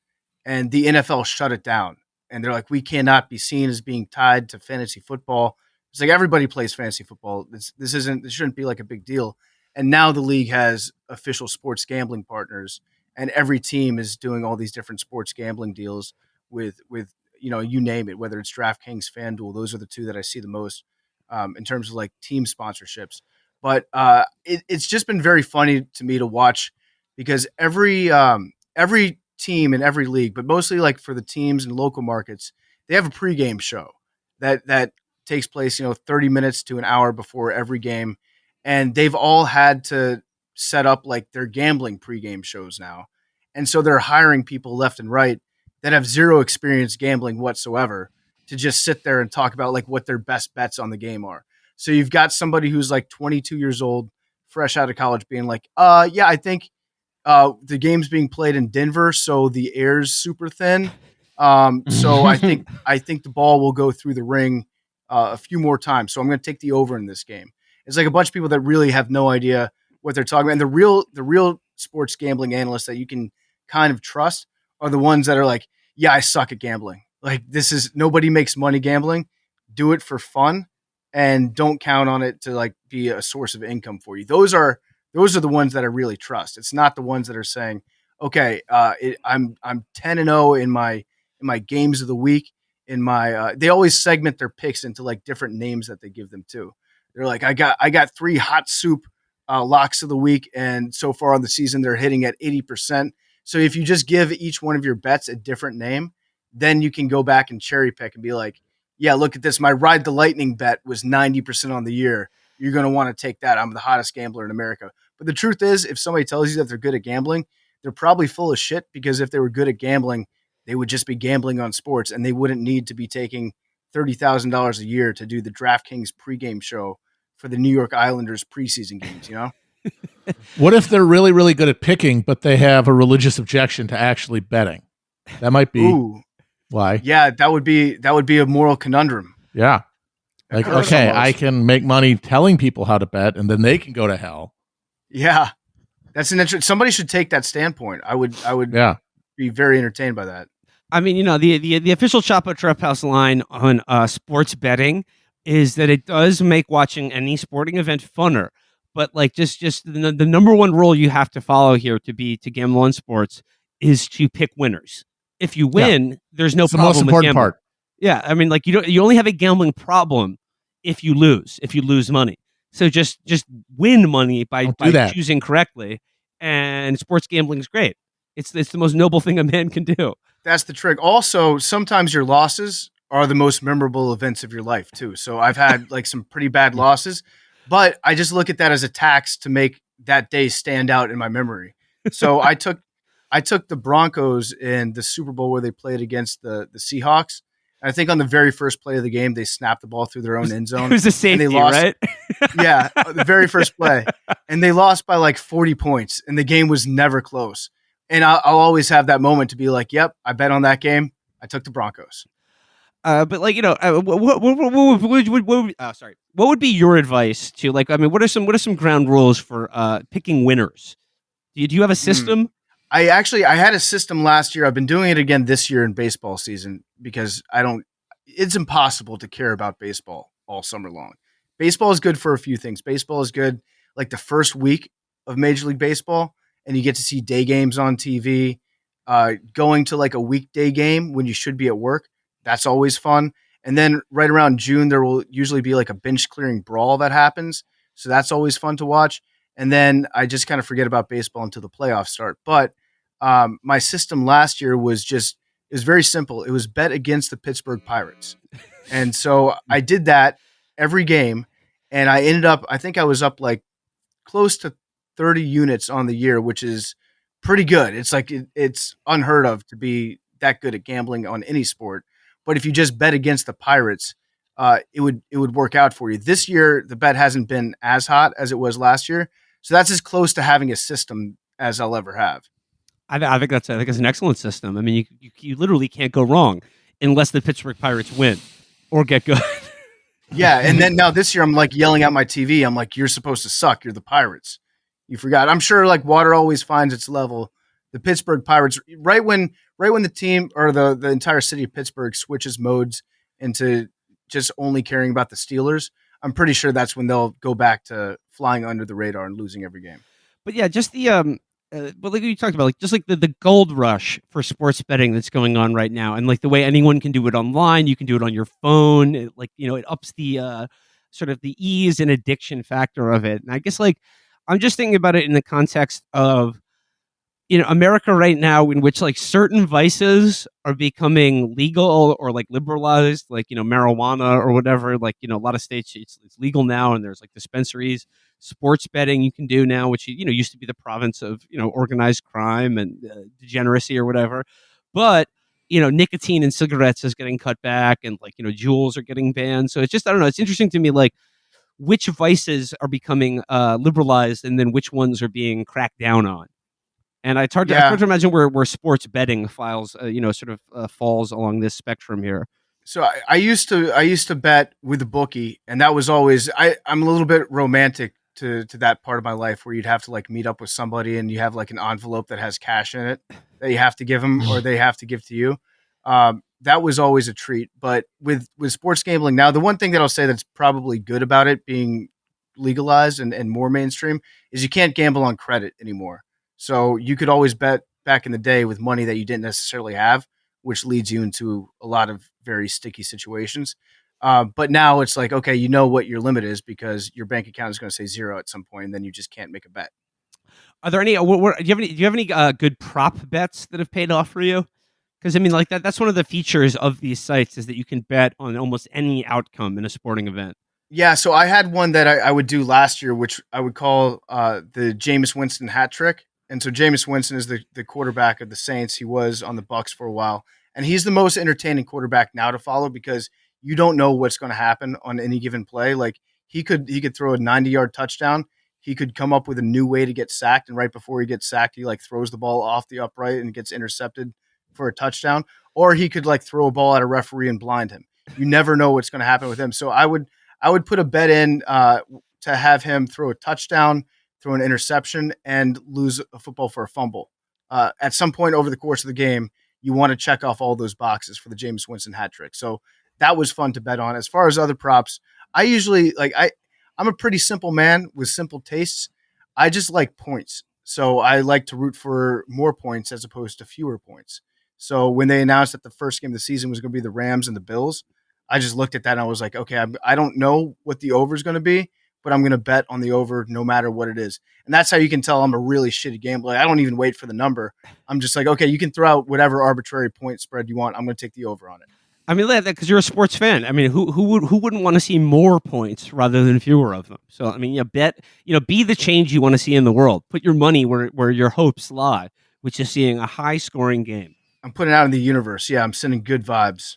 and the NFL shut it down. And they're like, we cannot be seen as being tied to fantasy football. It's like everybody plays fantasy football. This shouldn't be like a big deal. And now the league has official sports gambling partners, and every team is doing all these different sports gambling deals with you name it, whether it's DraftKings, FanDuel. Those are the two that I see the most in terms of team sponsorships. But it's just been very funny to me to watch because every team in every league, but mostly for the teams in local markets, they have a pregame show that takes place 30 minutes to an hour before every game, and they've all had to set up their gambling pregame shows now, and so they're hiring people left and right that have zero experience gambling whatsoever to just sit there and talk about what their best bets on the game are. So you've got somebody who's 22 years old, fresh out of college, being yeah, I think the game's being played in Denver, so the air's super thin. So I think the ball will go through the ring a few more times. So I'm going to take the over in this game. It's a bunch of people that really have no idea what they're talking about. And the real sports gambling analysts that you can kind of trust are the ones that are like, yeah, I suck at gambling. Like nobody makes money gambling. Do it for fun and don't count on it to like be a source of income for you. Those are the ones that I really trust. It's not the ones that are saying, okay, I'm 10-0 in my games of the week. In my they always segment their picks into like different names that they give them too. They're like, I got 3 hot soup locks of the week, and so far on the season they're hitting at 80%. So if you just give each one of your bets a different name, then you can go back and cherry pick and be like, yeah, look at this. My Ride the Lightning bet was 90% on the year. You're going to want to take that. I'm the hottest gambler in America. But the truth is, if somebody tells you that they're good at gambling, they're probably full of shit, because if they were good at gambling, they would just be gambling on sports and they wouldn't need to be taking $30,000 a year to do the DraftKings pregame show for the New York Islanders preseason games, you know? What if they're really, really good at picking, but they have a religious objection to actually betting? That might be why. Yeah, that would be a moral conundrum. Yeah. Like, okay, I can make money telling people how to bet, and then they can go to hell. Yeah. That's an interesting. Somebody should take that standpoint. I would be very entertained by that. I mean, the official Chapo Trap House line on sports betting is that it does make watching any sporting event funner. But like just the number one rule you have to follow here to gamble on sports is to pick winners. If you win, there's no problem. The most important part. Yeah, I mean, like you only have a gambling problem if you lose money. So just win money by choosing correctly, and sports gambling is great. It's the most noble thing a man can do. That's the trick. Also, sometimes your losses are the most memorable events of your life too. So I've had like some pretty bad losses, but I just look at that as a tax to make that day stand out in my memory. So I took the Broncos in the Super Bowl where they played against the Seahawks. And I think on the very first play of the game, they snapped the ball through their own end zone. It was a safety, right? Yeah, the very first play. And they lost by like 40 points, and the game was never close. And I'll always have that moment to be like, yep, I bet on that game. I took the Broncos. But like, what would be your advice to, like, I mean, what are some ground rules for picking winners? Do you have a system? I had a system last year. I've been doing it again this year in baseball season because it's impossible to care about baseball all summer long. Baseball is good for a few things. Baseball is good like the first week of Major League Baseball, and you get to see day games on TV. Going to like a weekday game when you should be at work, that's always fun. And then right around June, there will usually be like a bench clearing brawl that happens. So that's always fun to watch. And then I just kind of forget about baseball until the playoffs start. But my system last year was very simple. It was bet against the Pittsburgh Pirates. And so I did that every game. And I think I was up like close to 30 units on the year, which is pretty good. It's like it's unheard of to be that good at gambling on any sport. But if you just bet against the Pirates, it would work out for you. This year, the bet hasn't been as hot as it was last year. So that's as close to having a system as I'll ever have. I think it's an excellent system. I mean, you literally can't go wrong unless the Pittsburgh Pirates win or get good. Yeah, and then now this year I'm like yelling at my TV. I'm like, you're supposed to suck. You're the Pirates. You forgot. I'm sure like water always finds its level. The Pittsburgh Pirates, right when the team or the entire city of Pittsburgh switches modes into just only caring about the Steelers, I'm pretty sure that's when they'll go back to flying under the radar and losing every game. But yeah, just the but like you talked about, like just like the gold rush for sports betting that's going on right now, and like the way anyone can do it online, you can do it on your phone. It ups the sort of the ease and addiction factor of it. And I guess like I'm just thinking about it in the context of America right now, in which like certain vices are becoming legal or like liberalized, like marijuana or whatever. Like a lot of states it's legal now, and there's like dispensaries. Sports betting you can do now, which used to be the province of organized crime and degeneracy or whatever. But nicotine and cigarettes is getting cut back, and like jewels are getting banned. So it's just, I don't know. It's interesting to me, like which vices are becoming liberalized, and then which ones are being cracked down on. And it's hard to imagine where sports betting falls along this spectrum here. So I used to bet with the bookie, and that was always I'm a little bit romantic to that part of my life where you'd have to like meet up with somebody and you have like an envelope that has cash in it that you have to give them or they have to give to you. That was always a treat. But with sports gambling now, the one thing that I'll say that's probably good about it being legalized and more mainstream is you can't gamble on credit anymore. So you could always bet back in the day with money that you didn't necessarily have, which leads you into a lot of very sticky situations. But now it's like, okay, you know what your limit is because your bank account is going to say zero at some point, and then you just can't make a bet. Are there any? Do you have any good prop bets that have paid off for you? Because I mean, like that's one of the features of these sites is that you can bet on almost any outcome in a sporting event. Yeah, so I had one that I would do last year, which I would call the Jameis Winston hat trick. And so Jameis Winston is the quarterback of the Saints. He was on the Bucs for a while, and he's the most entertaining quarterback now to follow because you don't know what's going to happen on any given play. Like he could throw a 90-yard touchdown. He could come up with a new way to get sacked, and right before he gets sacked, he like throws the ball off the upright and gets intercepted for a touchdown. Or he could like throw a ball at a referee and blind him. You never know what's going to happen with him. So I would put a bet in to have him throw a touchdown, throw an interception, and lose a football for a fumble. At some point over the course of the game, you want to check off all those boxes for the Jameis Winston hat trick. So that was fun to bet on. As far as other props, I usually I'm a pretty simple man with simple tastes. I just like points. So I like to root for more points as opposed to fewer points. So when they announced that the first game of the season was going to be the Rams and the Bills, I just looked at that and I was like, okay, I don't know what the over is going to be, but I'm going to bet on the over no matter what it is. And that's how you can tell I'm a really shitty gambler. I don't even wait for the number. I'm just like, okay, you can throw out whatever arbitrary point spread you want. I'm going to take the over on it. I mean, because you're a sports fan. I mean, who wouldn't want to see more points rather than fewer of them? So, I mean, be the change you want to see in the world. Put your money where your hopes lie, which is seeing a high scoring game. I'm putting it out in the universe. Yeah, I'm sending good vibes.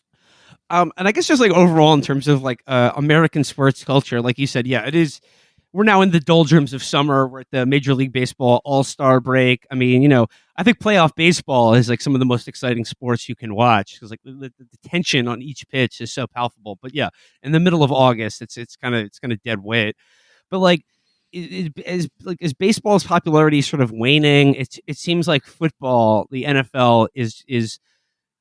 And I guess just like overall in terms of like American sports culture, like you said, yeah, it is. We're now in the doldrums of summer. We're at the Major League Baseball All-Star break. I mean, I think playoff baseball is like some of the most exciting sports you can watch because like the tension on each pitch is so palpable. But yeah, in the middle of August, it's kind of dead weight. But like, as baseball's popularity sort of waning, it seems like football, the NFL is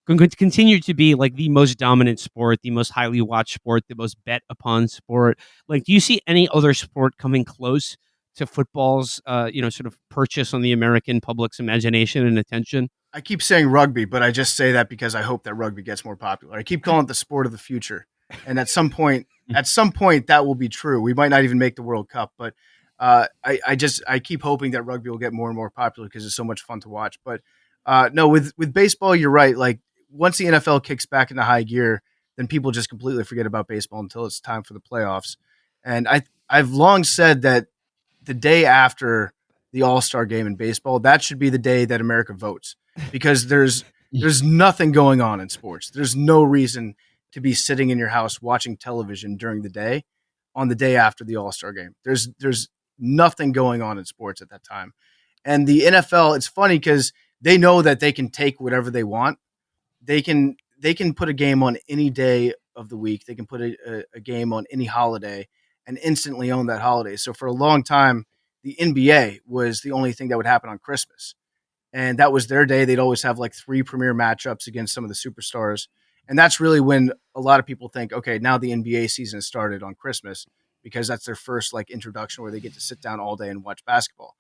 going to continue to be like the most dominant sport, the most highly watched sport, the most bet upon sport. Like, do you see any other sport coming close to football's, sort of purchase on the American public's imagination and attention? I keep saying rugby, but I just say that because I hope that rugby gets more popular. I keep calling it the sport of the future. And at some point that will be true. We might not even make the World Cup, but I keep hoping that rugby will get more and more popular because it's so much fun to watch. But no, with baseball, you're right. Like, once the NFL kicks back into high gear, then people just completely forget about baseball until it's time for the playoffs. And I've long said that the day after the All-Star game in baseball, that should be the day that America votes because there's nothing going on in sports. There's no reason to be sitting in your house watching television during the day on the day after the All-Star game. There's nothing going on in sports at that time. And the NFL, it's funny because they know that they can take whatever they want. They can put a game on any day of the week. They can put a game on any holiday and instantly own that holiday. So for a long time, the NBA was the only thing that would happen on Christmas. And that was their day. They'd always have like 3 premier matchups against some of the superstars. And that's really when a lot of people think, okay, now the NBA season has started on Christmas because that's their first like introduction where they get to sit down all day and watch basketball.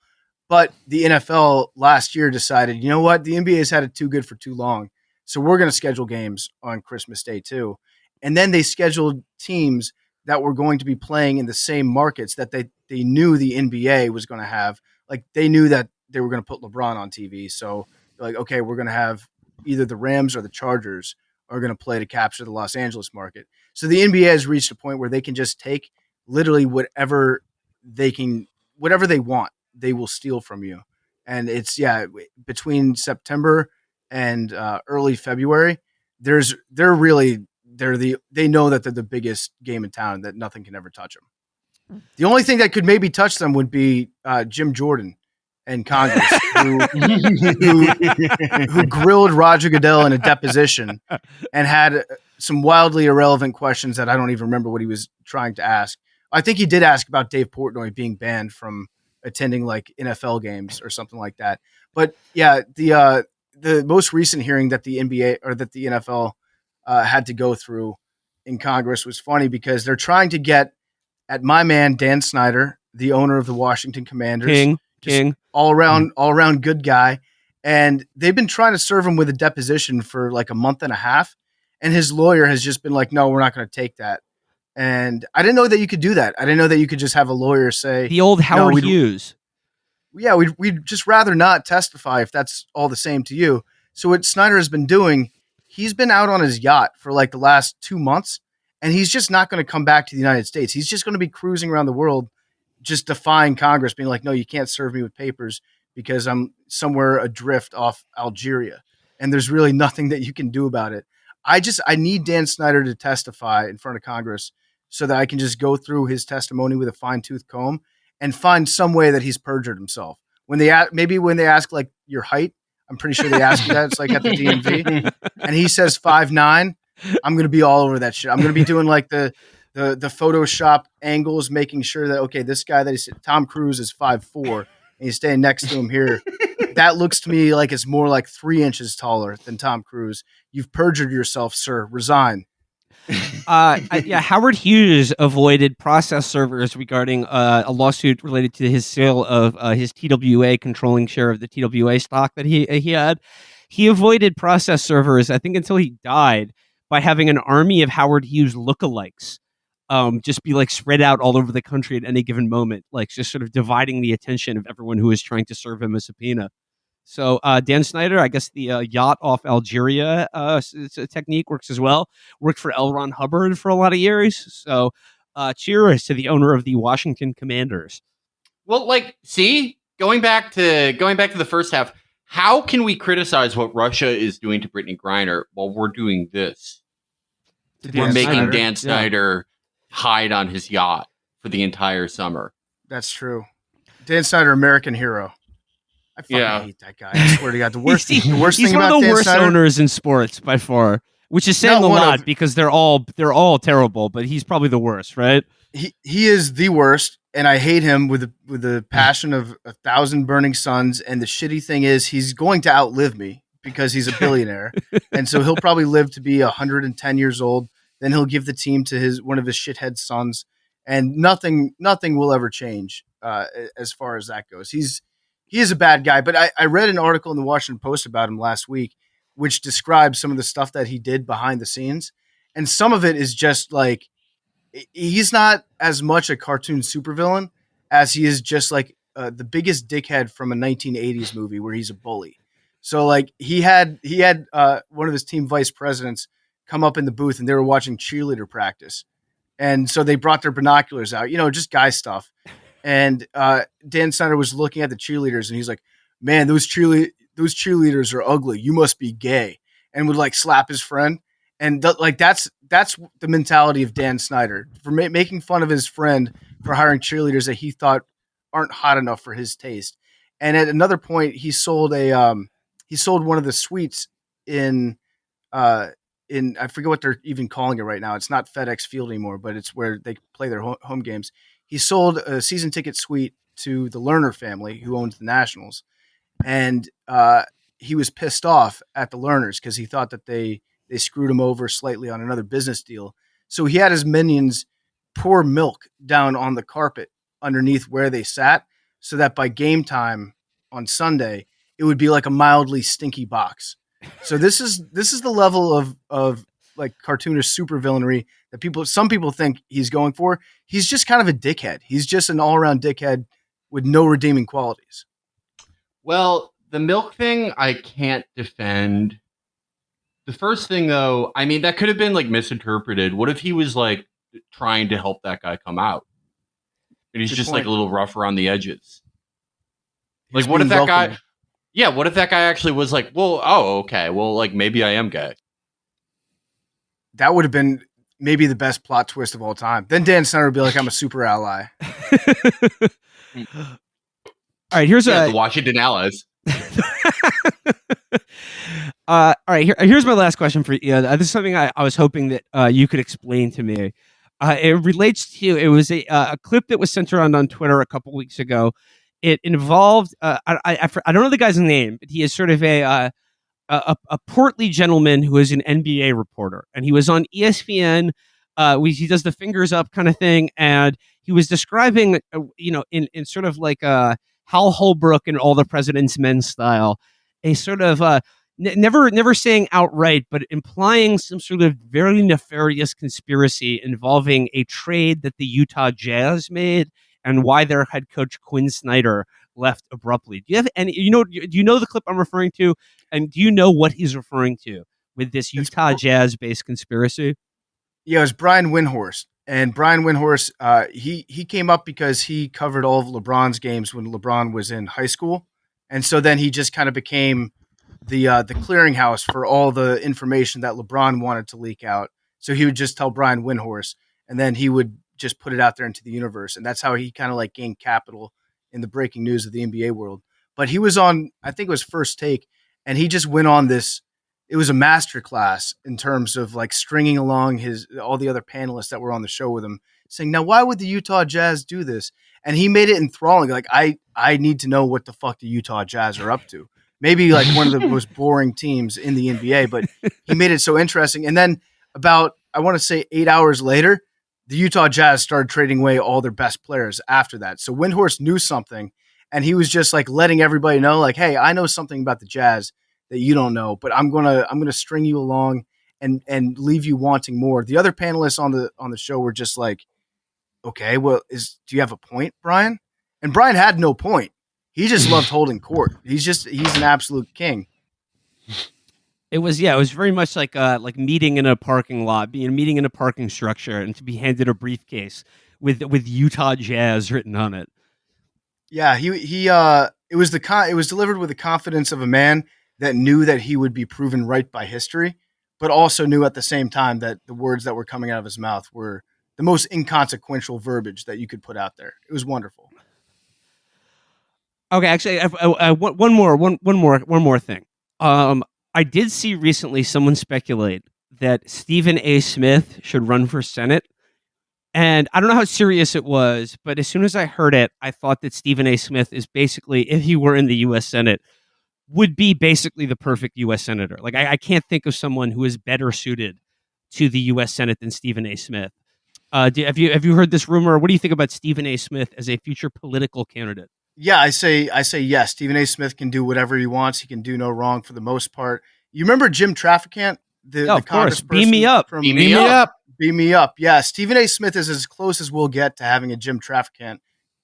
But the NFL last year decided, you know what? The NBA has had it too good for too long. So we're going to schedule games on Christmas Day too. And then they scheduled teams that were going to be playing in the same markets that they knew the NBA was going to have. Like they knew that they were going to put LeBron on TV. So they're like, okay, we're going to have either the Rams or the Chargers are going to play to capture the Los Angeles market. So the NBA has reached a point where they can just take literally whatever they want, they will steal from you. And it's, between September and early February, they know that they're the biggest game in town, that nothing can ever touch them. The only thing that could maybe touch them would be Jim Jordan and Congress, who grilled Roger Goodell in a deposition and had some wildly irrelevant questions that I don't even remember what he was trying to ask. I think he did ask about Dave Portnoy being banned from attending like NFL games or something like that. But yeah, the most recent hearing that the NBA or that the NFL had to go through in Congress was funny because they're trying to get at my man Dan Snyder, the owner of the Washington Commanders, King. all around good guy, and they've been trying to serve him with a deposition for like a month and a half, and his lawyer has just been like, "No, we're not going to take that." And I didn't know that you could do that. I didn't know that you could just have a lawyer say The old Howard Hughes. Yeah, we'd just rather not testify if that's all the same to you. So what Snyder has been doing, he's been out on his yacht for like the last 2 months, and he's just not going to come back to the United States. He's just going to be cruising around the world, just defying Congress, being like, no, you can't serve me with papers because I'm somewhere adrift off Algeria, and there's really nothing that you can do about it. I need Dan Snyder to testify in front of Congress so that I can just go through his testimony with a fine-tooth comb and find some way that he's perjured himself. When they when they ask like your height, I'm pretty sure they ask you that. It's like at the DMV, and he says 5'9". I'm going to be all over that shit. I'm going to be doing like the Photoshop angles, making sure that okay, this guy that he said Tom Cruise is 5'4", and he's staying next to him here. That looks to me like it's more like 3 inches taller than Tom Cruise. You've perjured yourself, sir. Resign. Howard Hughes avoided process servers regarding a lawsuit related to his sale of his TWA controlling share of the TWA stock that he had. He avoided process servers, I think, until he died by having an army of Howard Hughes lookalikes just be like spread out all over the country at any given moment, like just sort of dividing the attention of everyone who is trying to serve him a subpoena. So Dan Snyder, I guess the yacht off Algeria technique works as well. Worked for L. Ron Hubbard for a lot of years. So cheers to the owner of the Washington Commanders. Well, like, see, going back to the first half, how can we criticize what Russia is doing to Brittany Griner while we're doing this? We're making Dan Snyder hide on his yacht for the entire summer. That's true. Dan Snyder, American hero. I fucking hate that guy. I swear to God, the worst he's thing one about of the Dan worst Snyder, owners in sports by far, which is saying a lot because they're all terrible, but he's probably the worst, right? He is the worst, and I hate him with the passion of 1,000 burning suns. And the shitty thing is, he's going to outlive me because he's a billionaire, and so he'll probably live to be 110 years old. Then he'll give the team to one of his shithead sons, and nothing will ever change as far as that goes. He is a bad guy, but I read an article in the Washington Post about him last week, which describes some of the stuff that he did behind the scenes. And some of it is just like, he's not as much a cartoon supervillain as he is just like the biggest dickhead from a 1980s movie where he's a bully. So like he had one of his team vice presidents come up in the booth and they were watching cheerleader practice. And so they brought their binoculars out, just guy stuff. And Dan Snyder was looking at the cheerleaders, and he's like, "Man, those cheerleaders are ugly. You must be gay," and would like slap his friend. And that's the mentality of Dan Snyder for making fun of his friend for hiring cheerleaders that he thought aren't hot enough for his taste. And at another point, he sold one of the suites in I forget what they're even calling it right now. It's not FedEx Field anymore, but it's where they play their home games. He sold a season ticket suite to the Lerner family, who owns the Nationals, and he was pissed off at the Lerners because he thought that they screwed him over slightly on another business deal. So he had his minions pour milk down on the carpet underneath where they sat, so that by game time on Sunday, it would be like a mildly stinky box. So this is the level of like cartoonish supervillainy that some people think he's going for. He's just kind of a dickhead. He's just an all-around dickhead with no redeeming qualities. Well, the milk thing I can't defend. The first thing though, I mean, that could have been like misinterpreted. What if he was like trying to help that guy come out? And he's just like a little rough around the edges. Like what if that guy what if that guy actually was like, well, oh, okay, well, like maybe I am gay. That would have been maybe the best plot twist of all time. Then Dan Snyder would be like, I'm a super ally. All right, here's the Washington Allies. All right, here's my last question for you. This is something I was hoping that you could explain to me. It relates to it was a clip that was sent around on Twitter a couple weeks ago. It involved I don't know the guy's name, but he is sort of a portly gentleman who is an NBA reporter, and he was on ESPN. He does the fingers up kind of thing, and he was describing, in sort of like Hal Holbrook and All the President's Men style, a sort of never saying outright, but implying some sort of very nefarious conspiracy involving a trade that the Utah Jazz made and why their head coach Quinn Snyder left abruptly. Do you have any? Do you know the clip I'm referring to? And do you know what he's referring to with this Utah Jazz-based conspiracy? Yeah, it was Brian Windhorst. And Brian Windhorst, he came up because he covered all of LeBron's games when LeBron was in high school. And so then he just kind of became the clearinghouse for all the information that LeBron wanted to leak out. So he would just tell Brian Windhorst, and then he would just put it out there into the universe. And that's how he kind of like gained capital in the breaking news of the NBA world. But he was on, I think it was First Take, and he just went on this. It was a masterclass in terms of like stringing along all the other panelists that were on the show with him, saying, now, why would the Utah Jazz do this? And he made it enthralling. Like, I need to know what the fuck the Utah Jazz are up to. Maybe like one of the most boring teams in the NBA, but he made it so interesting. And then about, I want to say 8 hours later, the Utah Jazz started trading away all their best players after that. So Windhorst knew something, and he was just like letting everybody know, like, hey, I know something about the Jazz that you don't know, but I'm gonna string you along and leave you wanting more. The other panelists on the show were just like, okay, well, do you have a point, Brian? And Brian had no point. He just loved holding court. He's an absolute king. It was very much like meeting in a parking lot, meeting in a parking structure, and to be handed a briefcase with Utah Jazz written on it. Yeah, it was delivered with the confidence of a man that knew that he would be proven right by history, but also knew at the same time that the words that were coming out of his mouth were the most inconsequential verbiage that you could put out there. It was wonderful. Okay, actually, one more thing. I did see recently someone speculate that Stephen A. Smith should run for Senate. And I don't know how serious it was, but as soon as I heard it, I thought that Stephen A. Smith is basically, if he were in the U.S. Senate, would be basically the perfect U.S. Senator. Like, I can't think of someone who is better suited to the U.S. Senate than Stephen A. Smith. Have you heard this rumor? What do you think about Stephen A. Smith as a future political candidate? Yeah, I say yes. Stephen A. Smith can do whatever he wants. He can do no wrong for the most part. You remember Jim Trafficant? Of course. Beam me up. Beam me up. Beam me up. Yeah, Stephen A. Smith is as close as we'll get to having a Jim Trafficant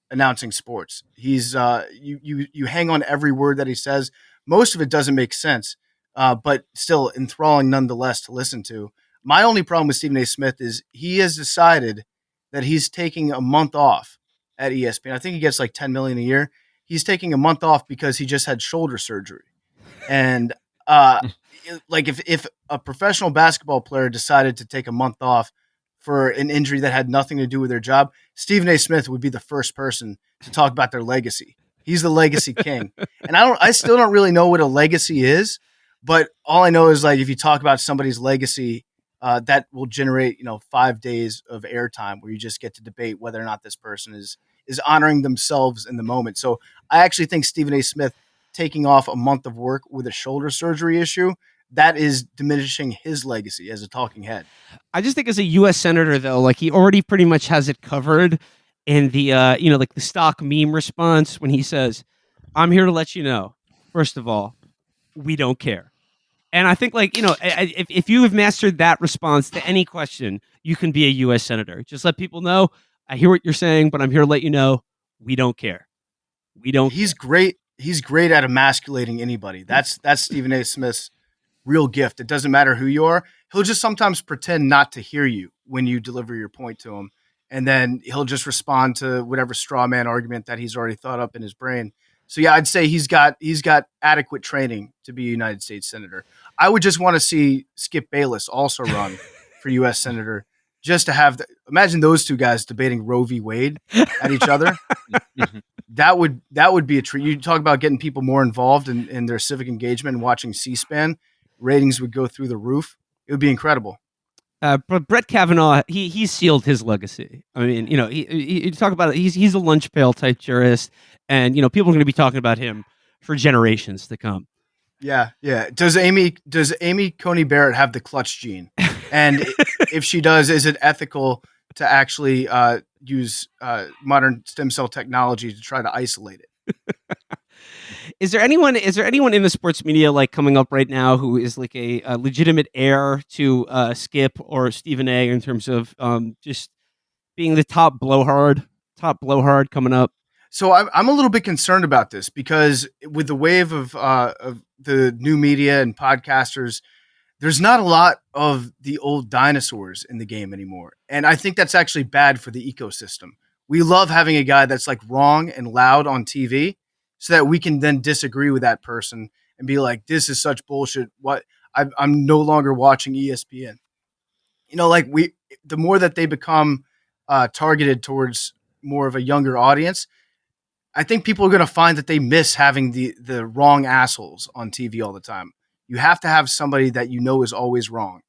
announcing sports. He's you hang on every word that he says. Most of it doesn't make sense, but still enthralling nonetheless to listen to. My only problem with Stephen A. Smith is he has decided that he's taking a month off at ESPN. I think he gets like $10 million a year. He's taking a month off because he just had shoulder surgery. And like if a professional basketball player decided to take a month off for an injury that had nothing to do with their job, Stephen A. Smith would be the first person to talk about their legacy. He's the legacy king. And I still don't really know what a legacy is, but all I know is like if you talk about somebody's legacy, that will generate 5 days of airtime where you just get to debate whether or not this person is honoring themselves in the moment. So I actually think Stephen A. Smith taking off a month of work with a shoulder surgery issue, that is diminishing his legacy as a talking head. I just think as a U.S. Senator, though, like he already pretty much has it covered in the, like the stock meme response when he says, I'm here to let you know, first of all, we don't care. And I think if you have mastered that response to any question, you can be a U.S. Senator. Just let people know, I hear what you're saying, but I'm here to let you know, we don't care. We don't. He's great. He's great at emasculating anybody. That's Stephen A. Smith's real gift. It doesn't matter who you are. He'll just sometimes pretend not to hear you when you deliver your point to him. And then he'll just respond to whatever straw man argument that he's already thought up in his brain. So yeah, I'd say he's got adequate training to be a United States Senator. I would just want to see Skip Bayless also run for U.S. Senator, just to have imagine those two guys debating Roe v. Wade at each other. That would be a treat. You talk about getting people more involved in their civic engagement and watching C-SPAN. Ratings would go through the roof. It would be incredible. But Brett Kavanaugh, he's sealed his legacy. I mean, you talk about it. He's a lunch pail type jurist, and people are going to be talking about him for generations to come. Yeah, yeah. Does Amy Coney Barrett have the clutch gene? And if she does, is it ethical to actually use modern stem cell technology to try to isolate it? Is there anyone in the sports media like coming up right now who is like a legitimate heir to Skip or Stephen A. in terms of just being the top blowhard coming up? So I'm a little bit concerned about this because with the wave of the new media and podcasters, there's not a lot of the old dinosaurs in the game anymore. And I think that's actually bad for the ecosystem. We love having a guy that's like wrong and loud on TV so that we can then disagree with that person and be like, this is such bullshit. What I'm no longer watching ESPN. The more that they become targeted towards more of a younger audience, I think people are going to find that they miss having the wrong assholes on TV all the time. You have to have somebody that is always wrong.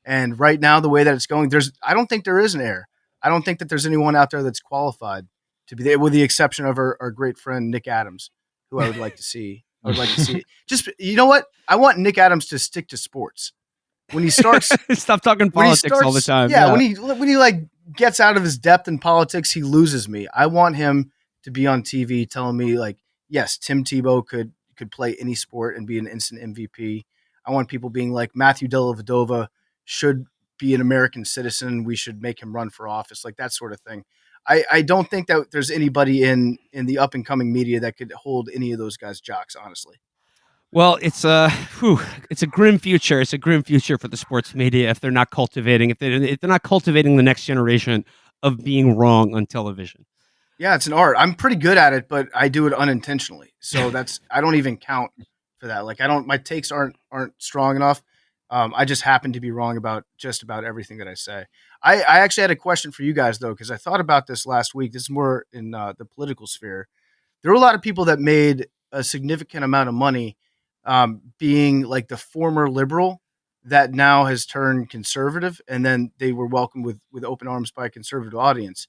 And right now, the way that it's going, I don't think there is an heir. I don't think that there's anyone out there that's qualified to be there, with the exception of our great friend Nick Adams, who I would like to see. I would like to see. Just, you know what? I want Nick Adams to stick to sports. When he starts, stop talking politics all the time. Yeah, when he like gets out of his depth in politics, he loses me. I want him to be on TV telling me like, yes, Tim Tebow could play any sport and be an instant MVP. I want people being like Matthew Dellavedova should be an American citizen. We should make him run for office, like that sort of thing. I don't think that there's anybody in the up and coming media that could hold any of those guys' jocks, honestly. Well, it's a grim future. It's a grim future for the sports media if they're not cultivating the next generation of being wrong on television. Yeah, it's an art. I'm pretty good at it, but I do it unintentionally. So I don't even count for that. Like my takes aren't strong enough. I just happen to be wrong about just about everything that I say. I actually had a question for you guys though, because I thought about this last week. This is more in the political sphere. There were a lot of people that made a significant amount of money being like the former liberal that now has turned conservative, and then they were welcomed with open arms by a conservative audience.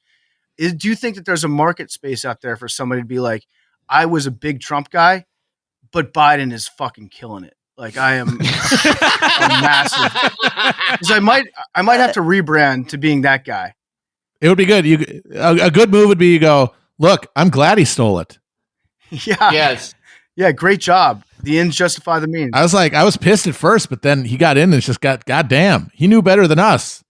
Do you think that there's a market space out there for somebody to be like, I was a big Trump guy, but Biden is fucking killing it. Like I am a massive. Because I might have to rebrand to being that guy. It would be good. A good move would be you go, look, I'm glad he stole it. Yeah. Yes. Yeah. Great job. The ends justify the means. I was pissed at first, but then he got in and it's just goddamn. He knew better than us.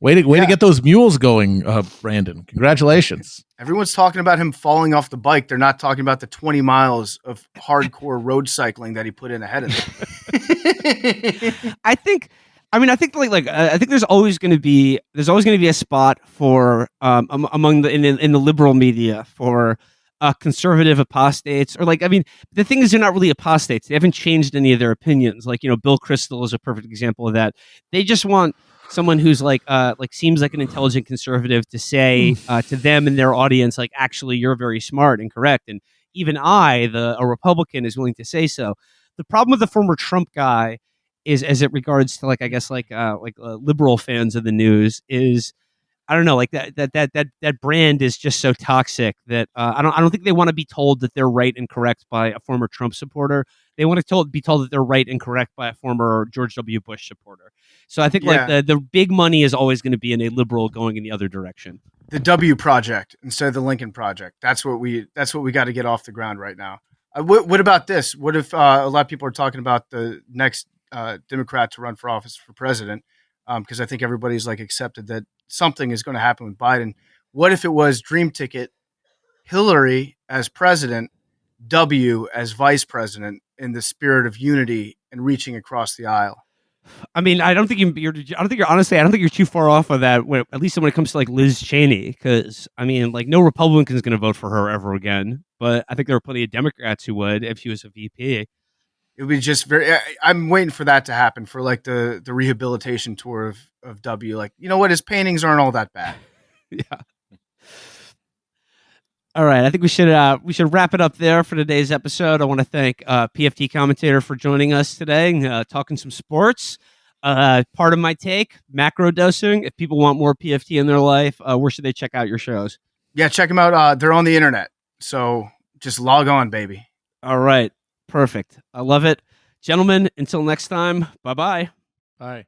Way to get those mules going, Brandon. Congratulations. Everyone's talking about him falling off the bike. They're not talking about the 20 miles of hardcore road cycling that he put in ahead of them. I think there's always going to be a spot for among in the liberal media for conservative apostates, or the thing is they're not really apostates. They haven't changed any of their opinions. Bill Kristol is a perfect example of that. They just want someone who's seems like an intelligent conservative to say to them and their audience, like, actually, you're very smart and correct. And even a Republican, is willing to say so. The problem with the former Trump guy is, as it regards to liberal fans of the news, is I don't know, like that brand is just so toxic that I don't think they want to be told that they're right and correct by a former Trump supporter. They want to be told that they're right and correct by a former George W. Bush supporter. So I think the big money is always going to be in a liberal going in the other direction. The W Project instead of the Lincoln Project. That's what we got to get off the ground right now. What about this? What if a lot of people are talking about the next Democrat to run for office for president? Because I think everybody's accepted that something is going to happen with Biden. What if it was dream ticket, Hillary as president, W as vice president, in the spirit of unity and reaching across the aisle? I mean, I don't think you're too far off of that. At least when it comes to Liz Cheney, because no Republican is going to vote for her ever again. But I think there are plenty of Democrats who would if she was a VP. It would be just I'm waiting for that to happen, for the rehabilitation tour of W. You know what? His paintings aren't all that bad. Yeah. All right. I think we should wrap it up there for today's episode. I want to thank PFT Commentator for joining us today and talking some sports. Part of my take, macro dosing. If people want more PFT in their life, where should they check out your shows? Yeah, check them out. They're on the internet. So just log on, baby. All right. Perfect. I love it. Gentlemen, until next time, bye-bye. Bye.